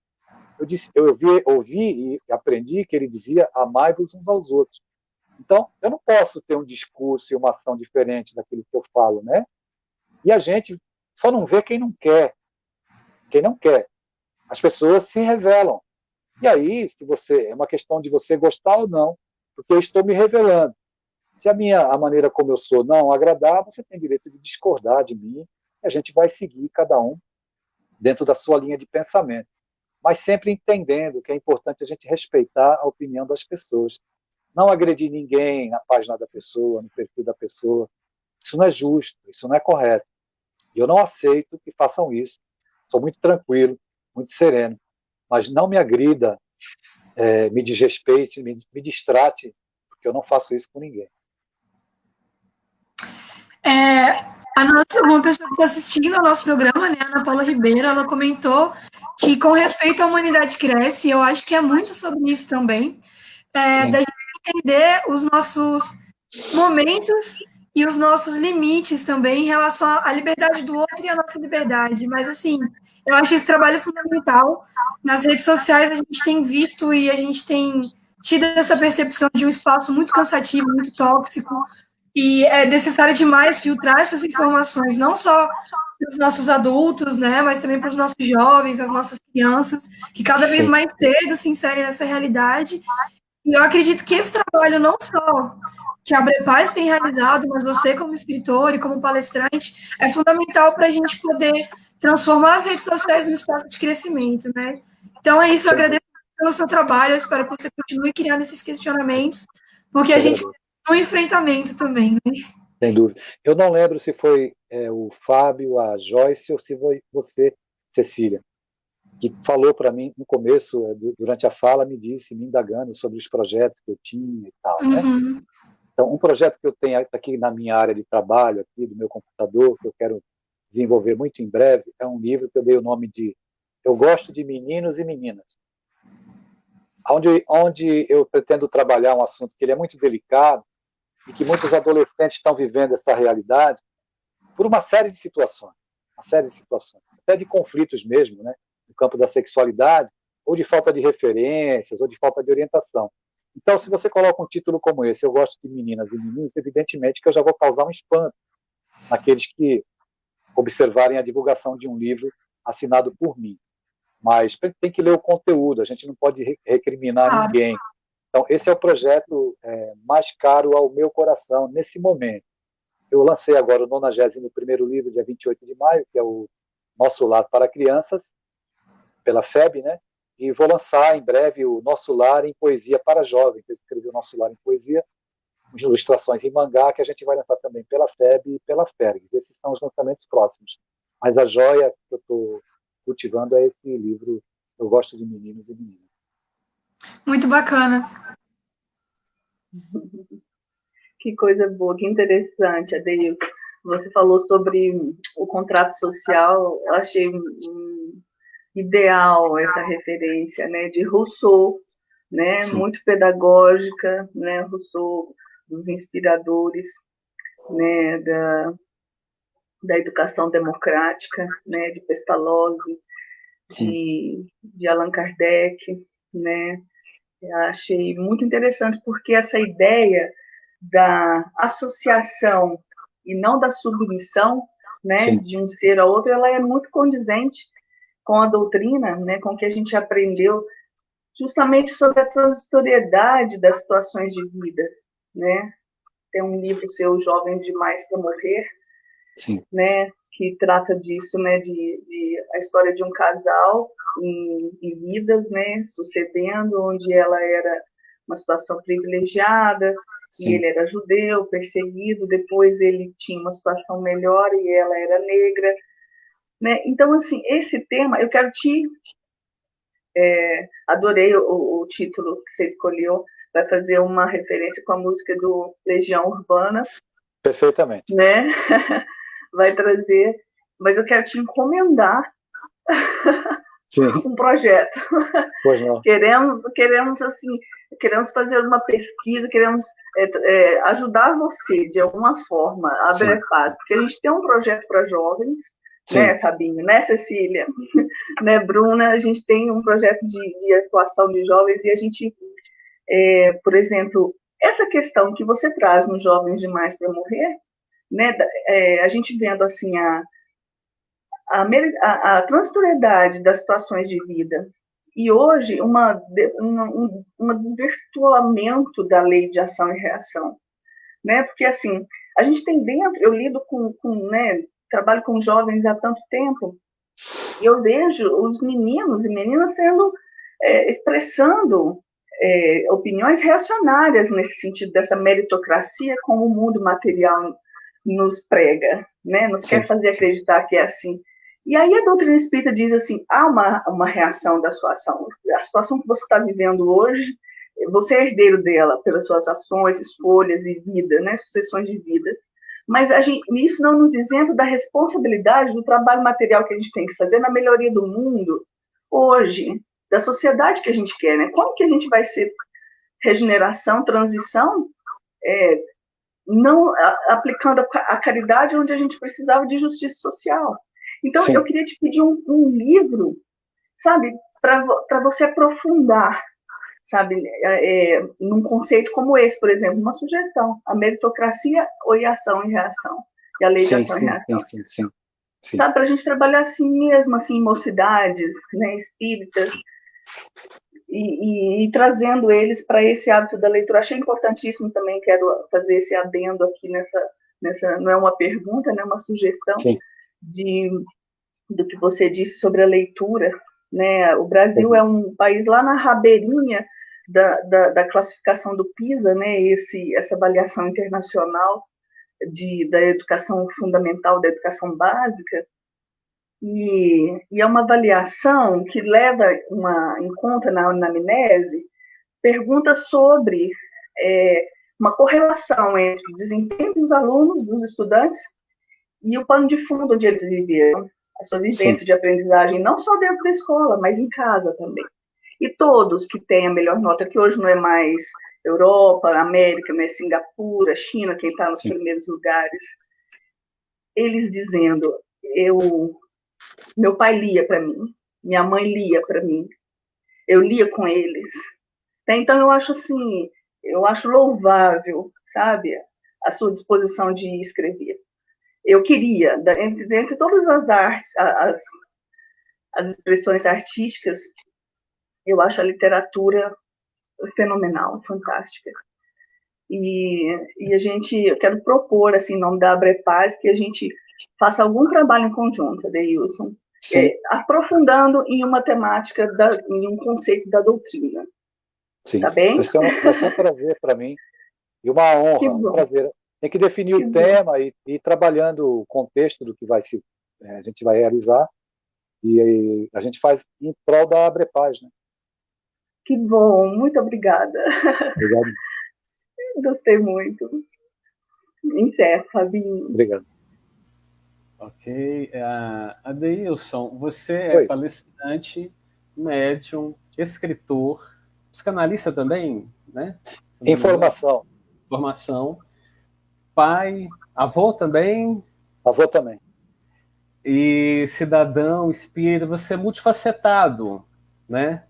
Eu ouvi e aprendi que ele dizia: amai-vos uns aos outros. Então, eu não posso ter um discurso e uma ação diferente daquilo que eu falo, né? E a gente só não vê quem não quer. Quem não quer. As pessoas se revelam. E aí, se você é uma questão de você gostar ou não, porque eu estou me revelando. Se a maneira como eu sou não agradar, você tem direito de discordar de mim, e a gente vai seguir cada um dentro da sua linha de pensamento, mas sempre entendendo que é importante a gente respeitar a opinião das pessoas, não agredir ninguém na página da pessoa, no perfil da pessoa. Isso não é justo, isso não é correto. E eu não aceito que façam isso. Sou muito tranquilo, muito sereno, mas não me agrida, me desrespeite, me distrate, porque eu não faço isso com ninguém. Uma pessoa que está assistindo ao nosso programa, né, a Ana Paula Ribeiro, ela comentou que com respeito à humanidade cresce, e eu acho que é muito sobre isso também, da gente entender os nossos momentos e os nossos limites também em relação à liberdade do outro e à nossa liberdade. Mas, assim, eu acho esse trabalho fundamental. Nas redes sociais a gente tem visto e a gente tem tido essa percepção de um espaço muito cansativo, muito tóxico, e é necessário demais filtrar essas informações, não só para os nossos adultos, né, mas também para os nossos jovens, as nossas crianças, que cada vez mais cedo se inserem nessa realidade. E eu acredito que esse trabalho, não só que a Abrepaz tem realizado, mas você como escritor e como palestrante, é fundamental para a gente poder transformar as redes sociais num espaço de crescimento, né? Então é isso, eu agradeço pelo seu trabalho, eu espero que você continue criando esses questionamentos, porque a gente no enfrentamento também, né? Sem dúvida. Eu não lembro se foi o Fábio, a Joyce, ou se foi você, Cecília, que falou para mim no começo, durante a fala, me indagando sobre os projetos que eu tinha e tal, né? Então, um projeto que eu tenho aqui na minha área de trabalho, aqui do meu computador, que eu quero desenvolver muito em breve, é um livro que eu dei o nome de Eu Gosto de Meninos e Meninas, onde eu pretendo trabalhar um assunto que ele é muito delicado e que muitos adolescentes estão vivendo essa realidade por uma série de situações, até de conflitos mesmo, né, no campo da sexualidade, ou de falta de referências, ou de falta de orientação. Então, se você coloca um título como esse, Eu Gosto de Meninas e Meninos, evidentemente que eu já vou causar um espanto naqueles que observarem a divulgação de um livro assinado por mim. mas tem que ler o conteúdo, a gente não pode recriminar ninguém. Então, esse é o projeto mais caro ao meu coração nesse momento. Eu lancei agora o 91º livro, dia 28 de maio, que é o Nosso Lar para Crianças, pela FEB, né? E vou lançar em breve o Nosso Lar em Poesia para Jovens. Eu escrevi o Nosso Lar em Poesia, ilustrações em mangá, que a gente vai lançar também pela FEB e pela Fergs. Esses são os lançamentos próximos. Mas a joia que eu estou cultivando é esse livro Eu Gosto de Meninos e Meninas. Muito bacana. Que coisa boa, que interessante, Adeilson. Você falou sobre o contrato social, eu achei ideal essa referência, né, de Rousseau, né, muito pedagógica, né, Rousseau, dos inspiradores, né, da educação democrática, né, de Pestalozzi, de Allan Kardec, né. Eu achei muito interessante porque essa ideia da associação e não da submissão, né, de um ser ao outro, ela é muito condizente com a doutrina, né, com o que a gente aprendeu justamente sobre a transitoriedade das situações de vida, né? Tem um livro seu, Jovens Demais para Morrer, né, que trata disso, né, de a história de um casal em vidas, né, sucedendo, onde ela era uma situação privilegiada, e ele era judeu, perseguido, depois ele tinha uma situação melhor e ela era negra, né? Então, assim, esse tema, eu quero adorei o título que você escolheu, vai fazer uma referência com a música do Legião Urbana. Perfeitamente. Né? Vai trazer, mas eu quero te encomendar um projeto. Pois não. Queremos assim, queremos fazer uma pesquisa, queremos ajudar você de alguma forma a abrir paz, porque a gente tem um projeto para jovens, né, Fabinho, né, Cecília, né, Bruna, a gente tem um projeto de atuação de jovens e a gente, por exemplo, essa questão que você traz nos Jovens Demais para Morrer, né, a gente vendo assim a transitoriedade das situações de vida e hoje um desvirtuamento da lei de ação e reação, né? Porque assim a gente tem dentro, eu lido com né, trabalho com jovens há tanto tempo e eu vejo os meninos e meninas expressando opiniões reacionárias nesse sentido dessa meritocracia como o mundo material nos prega, né? Nos quer fazer acreditar que é assim. E aí a doutrina espírita diz assim, há uma reação da sua ação. A situação que você está vivendo hoje, você é herdeiro dela pelas suas ações, escolhas e vida, né? Sucessões de vidas. Mas isso não nos isenta da responsabilidade do trabalho material que a gente tem que fazer na melhoria do mundo hoje, da sociedade que a gente quer, né? Como que a gente vai ser regeneração, transição, não aplicando a caridade onde a gente precisava de justiça social. Então, eu queria te pedir um livro, sabe, para você aprofundar, sabe, num conceito como esse, por exemplo, uma sugestão, a meritocracia ou a ação e reação, e a lei de ação e reação. Sabe, para a gente trabalhar assim mesmo, assim, em mocidades, né, espíritas, e trazendo eles para esse hábito da leitura. Achei importantíssimo também, quero fazer esse adendo aqui nessa não é uma pergunta, né, uma sugestão do que você disse sobre a leitura, né? O Brasil é um país lá na rabeirinha da classificação do PISA, né? Essa avaliação internacional da educação fundamental, da educação básica, e é uma avaliação que leva em conta na anamnese perguntas sobre uma correlação entre o desempenho dos alunos, dos estudantes, e o pano de fundo onde eles viveram, a sua vivência de aprendizagem, não só dentro da escola, mas em casa também. E todos que têm a melhor nota, que hoje não é mais Europa, América, mas Singapura, China, quem está nos primeiros lugares, eles dizendo, meu pai lia para mim, minha mãe lia para mim, eu lia com eles. Então, eu acho louvável, sabe, a sua disposição de escrever. Eu queria, entre todas as artes, as expressões artísticas, eu acho a literatura fenomenal, fantástica. E eu quero propor, assim, em nome da Abrepaz, que a gente faça algum trabalho em conjunto, Adeilson, aprofundando em uma temática, em um conceito da doutrina. Sim. Tá bem? Vai ser um prazer para mim e uma honra, um prazer. Tem que definir o tema e ir trabalhando o contexto do que a gente vai realizar, e a gente faz em prol da Abrepaz, né? Que bom, muito obrigada. Obrigado. Gostei muito. Encerro, Fabinho. Obrigado. Ok. Adeilson, você é palestrante, médium, escritor, psicanalista também, né? Informação. Formação. Pai, avô também? Avô também. E cidadão, espírita, você é multifacetado, né?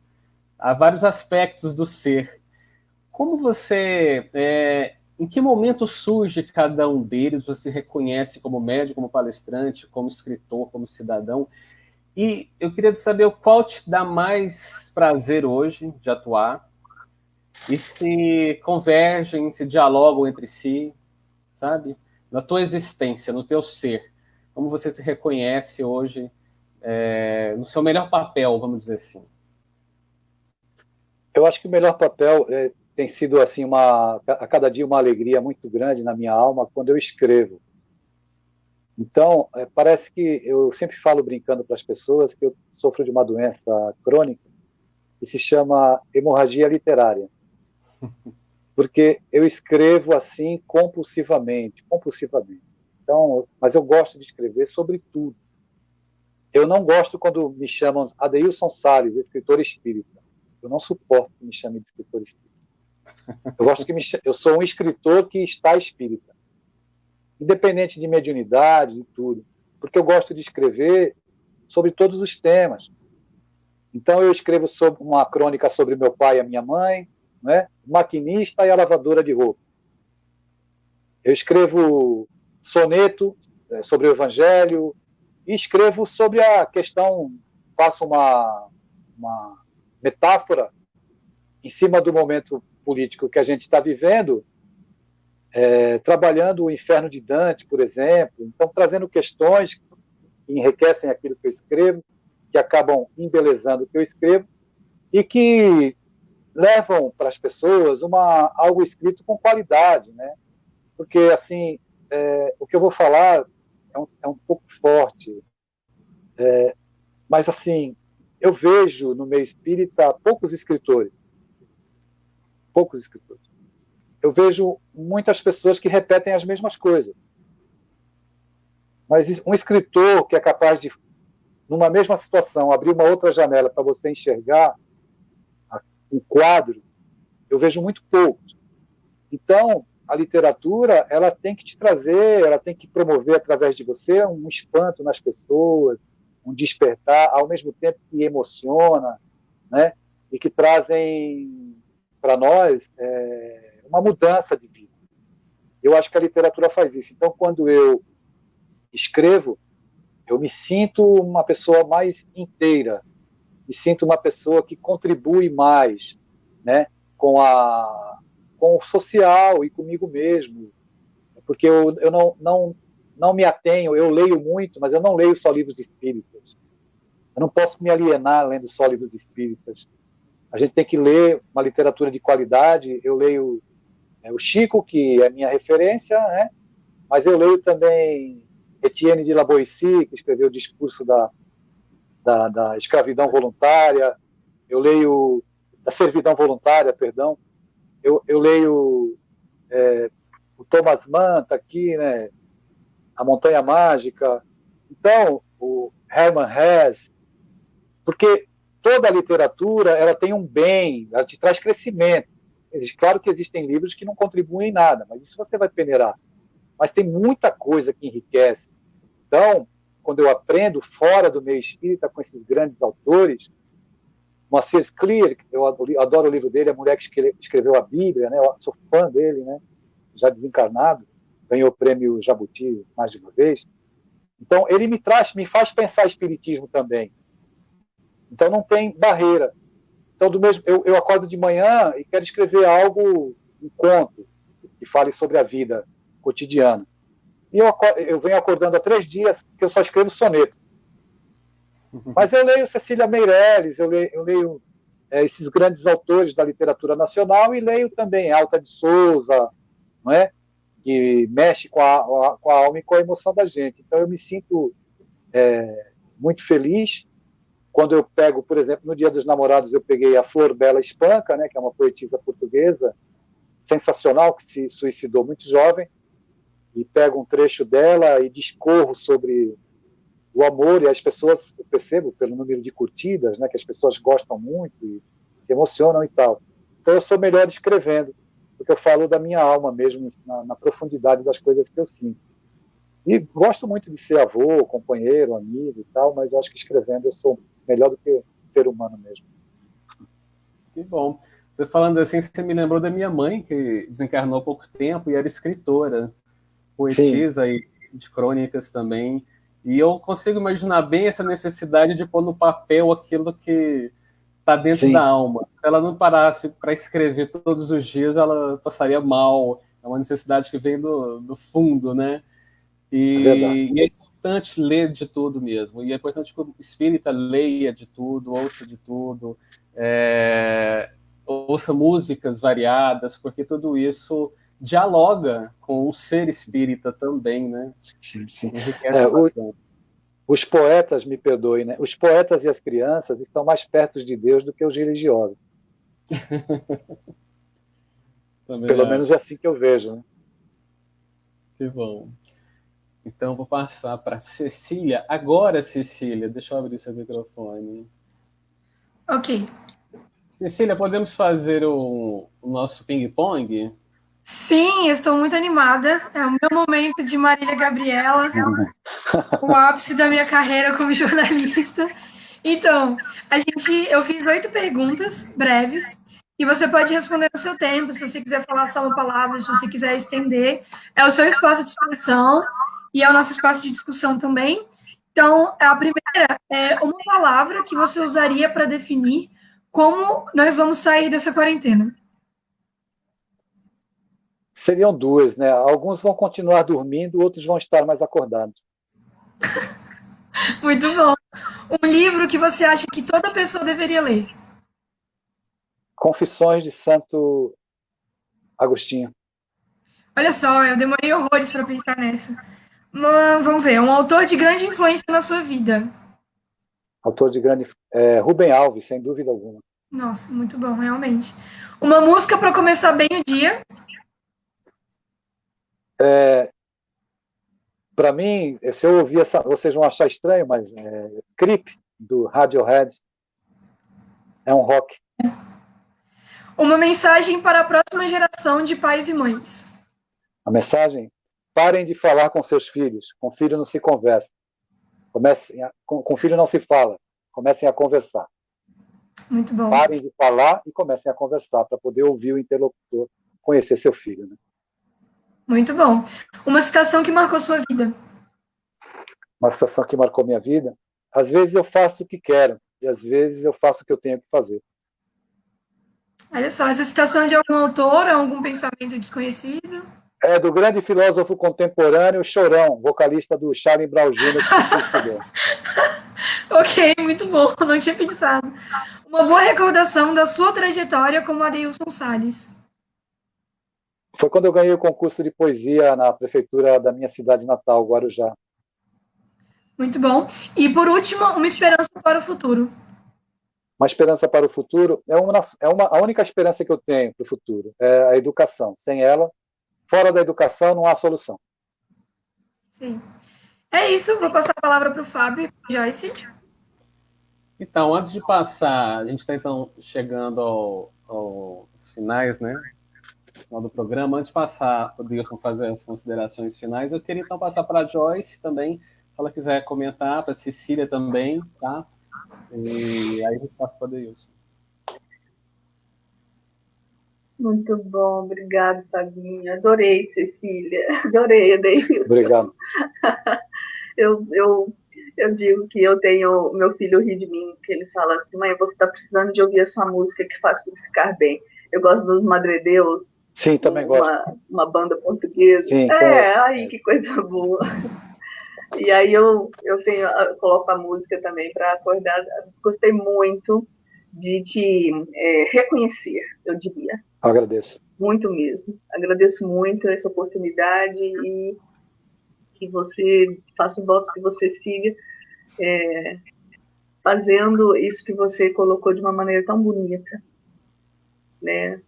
Há vários aspectos do ser. Como você... em que momento surge cada um deles? Você reconhece como médium, como palestrante, como escritor, como cidadão? E eu queria saber qual te dá mais prazer hoje de atuar, e se convergem, se dialogam entre si, sabe? Na tua existência, no teu ser. Como você se reconhece hoje no seu melhor papel, vamos dizer assim? Eu acho que o melhor papel tem sido assim a cada dia uma alegria muito grande na minha alma quando eu escrevo. Então, parece que eu sempre falo brincando para as pessoas que eu sofro de uma doença crônica que se chama hemorragia literária. Porque eu escrevo assim compulsivamente. Então, mas eu gosto de escrever sobre tudo. Eu não gosto quando me chamam Adeilson Salles, escritor espírita. Eu não suporto que me chamem de escritor espírita. Eu sou um escritor que está espírita. Independente de mediunidade, de tudo. Porque eu gosto de escrever sobre todos os temas. Então, eu escrevo sobre uma crônica sobre meu pai e a minha mãe, né? Maquinista e a lavadora de roupa. Eu escrevo soneto sobre o Evangelho e escrevo sobre a questão, faço uma metáfora em cima do momento político que a gente está vivendo, trabalhando o Inferno de Dante, por exemplo. Então, trazendo questões que enriquecem aquilo que eu escrevo, que acabam embelezando o que eu escrevo e que levam para as pessoas algo escrito com qualidade, né? Porque, assim, o que eu vou falar é um pouco forte, mas, assim, eu vejo no meio espírita poucos escritores. Eu vejo muitas pessoas que repetem as mesmas coisas. Mas um escritor que é capaz de, numa mesma situação, abrir uma outra janela para você enxergar um quadro, eu vejo muito poucos. Então, a literatura, ela tem que te trazer, ela tem que promover através de você um espanto nas pessoas, um despertar, ao mesmo tempo que emociona, né? E que trazem para nós uma mudança de vida. Eu acho que a literatura faz isso. Então, quando eu escrevo, eu me sinto uma pessoa mais inteira, me sinto uma pessoa que contribui mais, né, com o social e comigo mesmo, porque eu não me atenho, eu leio muito, mas eu não leio só livros espíritas. Eu não posso me alienar lendo só livros espíritas. A gente tem que ler uma literatura de qualidade. Eu leio o Chico, que é minha referência, né? Mas eu leio também Etienne de La Boétie, que escreveu o discurso da escravidão voluntária. Eu leio da servidão voluntária, perdão. Eu leio o Thomas Mann, tá aqui, né? A Montanha Mágica. Então, o Hermann Hesse, porque toda a literatura ela tem um bem, ela te traz crescimento. Claro que existem livros que não contribuem em nada, mas isso você vai peneirar. Mas tem muita coisa que enriquece. Então, quando eu aprendo fora do meio espírita com esses grandes autores, Moacir Clear, eu adoro o livro dele, a mulher que escreveu a Bíblia, né? Eu sou fã dele, né? Já desencarnado, ganhou o prêmio Jabuti mais de uma vez. Então, ele me faz pensar espiritismo também. Então não tem barreira. Então, eu acordo de manhã e quero escrever algo, um conto, que fale sobre a vida cotidiana. E eu venho acordando há 3 dias que eu só escrevo soneto. Mas eu leio Cecília Meirelles, eu leio esses grandes autores da literatura nacional e leio também Alta de Souza, não é? Que mexe com a alma e com a emoção da gente. Então, eu me sinto muito feliz quando eu pego, por exemplo, no Dia dos Namorados, eu peguei a Flor Bela Espanca, né, que é uma poetisa portuguesa sensacional, que se suicidou muito jovem, e pego um trecho dela e discorro sobre o amor, e as pessoas, eu percebo pelo número de curtidas, né, que as pessoas gostam muito e se emocionam e tal. Então eu sou melhor escrevendo, porque eu falo da minha alma mesmo, na profundidade das coisas que eu sinto. E gosto muito de ser avô, companheiro, amigo e tal, mas eu acho que escrevendo eu sou melhor do que ser humano mesmo. Que bom. Você falando assim, você me lembrou da minha mãe, que desencarnou há pouco tempo e era escritora, poetisa e de crônicas também. E eu consigo imaginar bem essa necessidade de pôr no papel aquilo que está dentro Sim. da alma. Se ela não parasse para escrever todos os dias, ela passaria mal. É uma necessidade que vem do fundo, né? E é importante ler de tudo mesmo. E é importante que o espírita leia de tudo, ouça de tudo, ouça músicas variadas, porque tudo isso dialoga com o ser espírita também, né? Sim, sim. Enriquece bastante. Os poetas, me perdoem, né? Os poetas e as crianças estão mais perto de Deus do que os religiosos. Pelo menos é assim que eu vejo, né? Que bom. Então, vou passar para Cecília. Agora, Cecília, deixa eu abrir seu microfone. Ok. Cecília, podemos fazer o nosso ping-pong? Sim, estou muito animada. É o meu momento de Marília Gabriela, o ápice da minha carreira como jornalista. Então, eu fiz 8 perguntas breves e você pode responder no seu tempo, se você quiser falar só uma palavra, se você quiser estender. É o seu espaço de expressão e é o nosso espaço de discussão também. Então, a primeira é uma palavra que você usaria para definir como nós vamos sair dessa quarentena. Seriam 2, né? Alguns vão continuar dormindo, outros vão estar mais acordados. Muito bom. Um livro que você acha que toda pessoa deveria ler. Confissões de Santo Agostinho. Olha só, eu demorei horrores para pensar nessa. Mas, vamos ver, um autor de grande influência na sua vida. Autor de grande... Rubem Alves, sem dúvida alguma. Nossa, muito bom, realmente. Uma música para começar bem o dia. Para mim, se eu ouvir essa, vocês vão achar estranho, mas Creep, do Radiohead, é um rock. Uma mensagem para a próxima geração de pais e mães. A mensagem: parem de falar com seus filhos. Com filho não se conversa. Com filho não se fala. Comecem a conversar. Muito bom. Parem de falar e comecem a conversar para poder ouvir o interlocutor, conhecer seu filho. Né? Muito bom. Uma citação que marcou sua vida. Uma situação que marcou minha vida. Às vezes eu faço o que quero e às vezes eu faço o que eu tenho que fazer. Olha só, essa citação é de algum autor, algum pensamento desconhecido? É do grande filósofo contemporâneo Chorão, vocalista do Charlie Brown Jr. que se suicidou. Ok, muito bom, não tinha pensado. Uma boa recordação da sua trajetória como Adeilson Salles. Foi quando eu ganhei o concurso de poesia na prefeitura da minha cidade natal, Guarujá. Muito bom. E, por último, uma esperança para o futuro. Uma esperança para o futuro a única esperança que eu tenho para o futuro é a educação. Sem ela, fora da educação, não há solução. Sim. É isso, vou passar a palavra para o Fábio e para Joyce. Então, antes de passar, a gente está então chegando aos finais, né? Final do programa. Antes de passar para o Dilson fazer as considerações finais, eu queria então passar para a Joyce também, se ela quiser comentar, para a Cecília também, tá? E aí a gente passa para o Dilson. Muito bom, obrigado, Fabinho. Adorei, Cecília. Adorei, Adeilson. Obrigado. Eu Eu digo que eu tenho, meu filho ri de mim, que ele fala assim, mãe, você está precisando de ouvir a sua música que faz tudo ficar bem. Eu gosto dos Madredeus. Sim, também gosto. Uma banda portuguesa. Sim, aí que coisa boa. E aí eu coloco a música também para acordar. Gostei muito de te reconhecer, eu diria. Agradeço. Muito mesmo. Agradeço muito essa oportunidade e que você faça votos que você siga fazendo isso que você colocou de uma maneira tão bonita, né,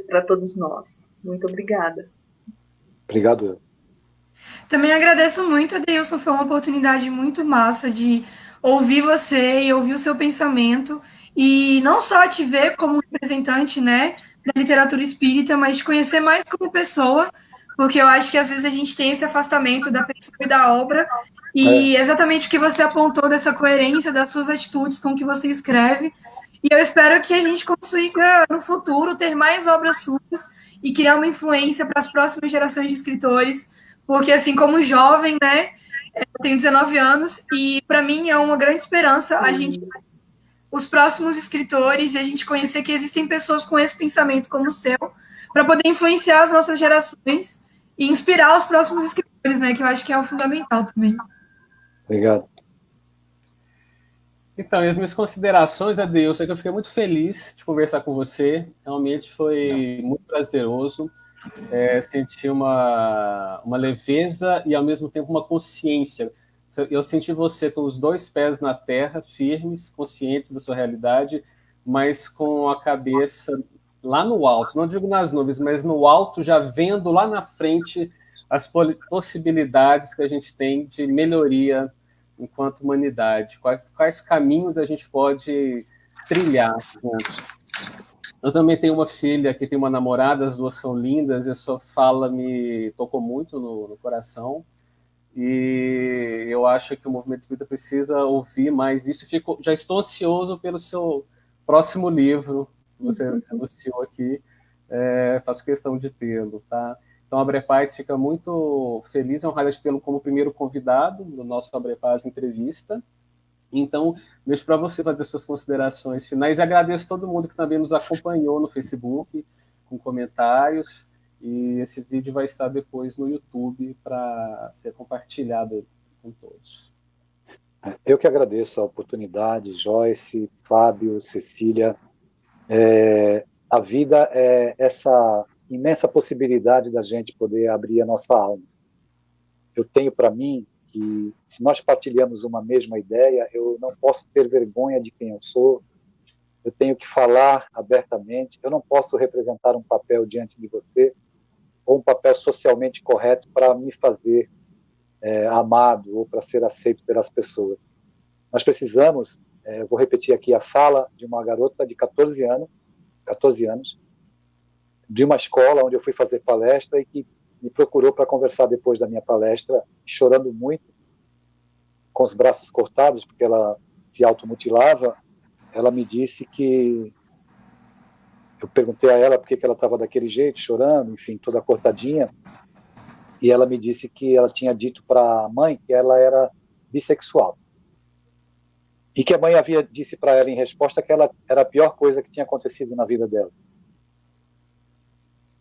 para todos nós. Muito obrigada. Obrigado. Também agradeço muito, Adeilson. Foi uma oportunidade muito massa de ouvir você e ouvir o seu pensamento. E não só te ver como representante, né, da literatura espírita, mas te conhecer mais como pessoa, porque eu acho que às vezes a gente tem esse afastamento da pessoa e da obra. E exatamente o que você apontou dessa coerência das suas atitudes com o que você escreve. E eu espero que a gente consiga, no futuro, ter mais obras suas e criar uma influência para as próximas gerações de escritores, porque assim como jovem, né, eu tenho 19 anos e para mim é uma grande esperança a gente, os próximos escritores, e a gente conhecer que existem pessoas com esse pensamento como o seu, para poder influenciar as nossas gerações e inspirar os próximos escritores, né, que eu acho que é o fundamental também. Obrigado. Então, e as minhas considerações, Adeilson, é que eu fiquei muito feliz de conversar com você. Realmente foi muito prazeroso. Senti uma leveza e, ao mesmo tempo, uma consciência. Eu senti você com os 2 pés na terra, firmes, conscientes da sua realidade, mas com a cabeça lá no alto. Não digo nas nuvens, mas no alto, já vendo lá na frente as possibilidades que a gente tem de melhoria enquanto humanidade. Quais caminhos a gente pode trilhar juntos. Eu também tenho uma filha que tem uma namorada, as 2 são lindas, e a sua fala me tocou muito no coração, e eu acho que o movimento espírita precisa ouvir mais isso. Já estou ansioso pelo seu próximo livro, que você anunciou aqui, faço questão de tê-lo, tá? Então, a Abrepaz fica muito feliz e honrada de tê-lo como primeiro convidado do nosso Abrepaz Entrevista. Então, deixo para você fazer suas considerações finais e agradeço todo mundo que também nos acompanhou no Facebook, com comentários, e esse vídeo vai estar depois no YouTube para ser compartilhado com todos. Eu que agradeço a oportunidade, Joyce, Fábio, Cecília. A vida é essa imensa possibilidade da gente poder abrir a nossa alma. Eu tenho para mim que, se nós partilhamos uma mesma ideia, eu não posso ter vergonha de quem eu sou, eu tenho que falar abertamente, eu não posso representar um papel diante de você, ou um papel socialmente correto para me fazer amado, ou para ser aceito pelas pessoas. Nós precisamos, eu vou repetir aqui a fala de uma garota de 14 anos, de uma escola onde eu fui fazer palestra e que me procurou para conversar depois da minha palestra, chorando muito, com os braços cortados, porque ela se automutilava. Ela me disse que... Eu perguntei a ela por que ela estava daquele jeito, chorando, enfim, toda cortadinha, e ela me disse que ela tinha dito para a mãe que ela era bissexual. E que a mãe disse para ela em resposta que ela era a pior coisa que tinha acontecido na vida dela.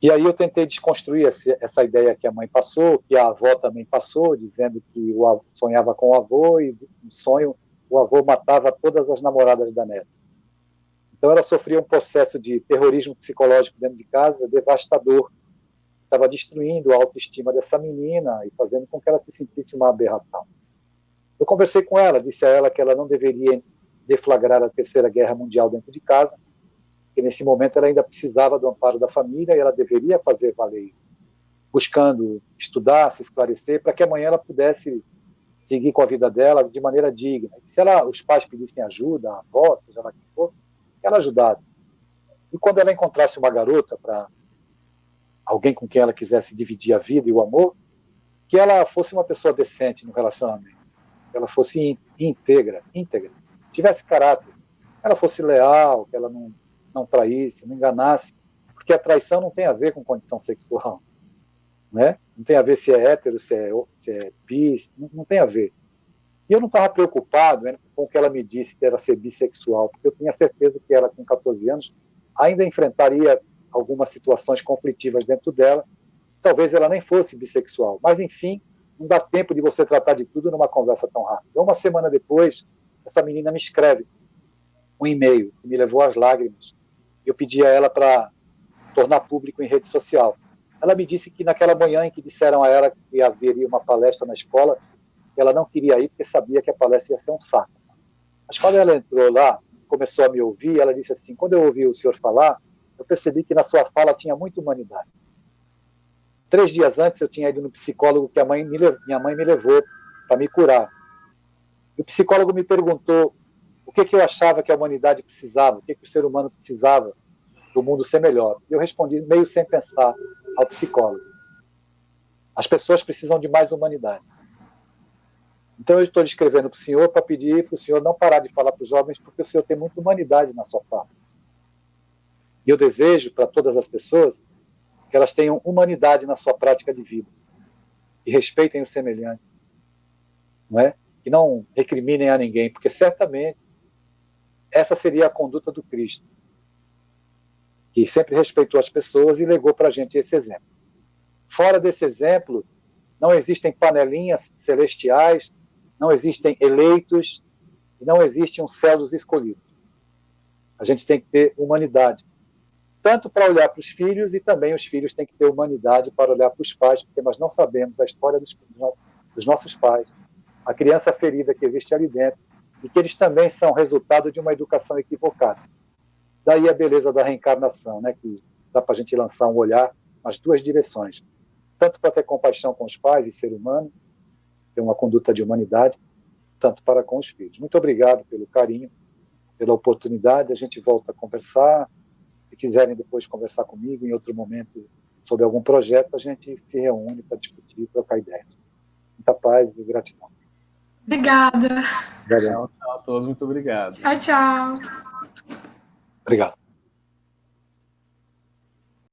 E aí eu tentei desconstruir essa ideia que a mãe passou, que a avó também passou, dizendo que o avô sonhava com o avô e no sonho o avô matava todas as namoradas da neta. Então ela sofria um processo de terrorismo psicológico dentro de casa devastador. Estava destruindo a autoestima dessa menina e fazendo com que ela se sentisse uma aberração. Eu conversei com ela, disse a ela que ela não deveria deflagrar a Terceira Guerra Mundial dentro de casa, que nesse momento ela ainda precisava do amparo da família e ela deveria fazer valer isso, buscando estudar, se esclarecer, para que amanhã ela pudesse seguir com a vida dela de maneira digna. E se os pais pedissem ajuda, a avó, seja lá quem for, que ela ajudasse. E quando ela encontrasse uma garota, para alguém com quem ela quisesse dividir a vida e o amor, que ela fosse uma pessoa decente no relacionamento, que ela fosse íntegra, tivesse caráter, que ela fosse leal, que ela não traísse, não enganasse, porque a traição não tem a ver com condição sexual, né? Não tem a ver se é hétero, se é bis, não tem a ver. E eu não estava preocupado, né, com o que ela me disse que era ser bissexual, porque eu tinha certeza que ela, com 14 anos, ainda enfrentaria algumas situações conflitivas dentro dela. Talvez ela nem fosse bissexual. Mas, enfim, não dá tempo de você tratar de tudo numa conversa tão rápida. Uma semana depois, essa menina me escreve um e-mail que me levou às lágrimas. Eu pedi a ela para tornar público em rede social. Ela me disse que naquela manhã em que disseram a ela que haveria uma palestra na escola, ela não queria ir porque sabia que a palestra ia ser um saco. Mas quando ela entrou lá, começou a me ouvir, ela disse assim, quando eu ouvi o senhor falar, eu percebi que na sua fala tinha muita humanidade. 3 dias antes eu tinha ido no psicólogo que minha mãe me levou para me curar. E o psicólogo me perguntou o que eu achava que a humanidade precisava, o que o ser humano precisava do mundo ser melhor. E eu respondi meio sem pensar ao psicólogo. As pessoas precisam de mais humanidade. Então eu estou escrevendo para o senhor para pedir para o senhor não parar de falar para os jovens, porque o senhor tem muita humanidade na sua fala. E eu desejo para todas as pessoas que elas tenham humanidade na sua prática de vida, que respeitem o semelhante, não é? Que não recriminem a ninguém, porque certamente essa seria a conduta do Cristo, que sempre respeitou as pessoas e legou para a gente esse exemplo. Fora desse exemplo, não existem panelinhas celestiais, não existem eleitos, e não existe um céu dos escolhidos. A gente tem que ter humanidade, tanto para olhar para os filhos, e também os filhos têm que ter humanidade para olhar para os pais, porque nós não sabemos a história dos nossos pais, a criança ferida que existe ali dentro, e que eles também são resultado de uma educação equivocada. Daí a beleza da reencarnação, né, que dá para a gente lançar um olhar nas 2 direções, tanto para ter compaixão com os pais e ser humano, ter uma conduta de humanidade, tanto para com os filhos. Muito obrigado pelo carinho, pela oportunidade, a gente volta a conversar. Se quiserem depois conversar comigo em outro momento sobre algum projeto, a gente se reúne para discutir, trocar ideias. Muita paz e gratidão. Obrigada. Tchau, tchau a todos, muito obrigado. Tchau, tchau. Obrigado.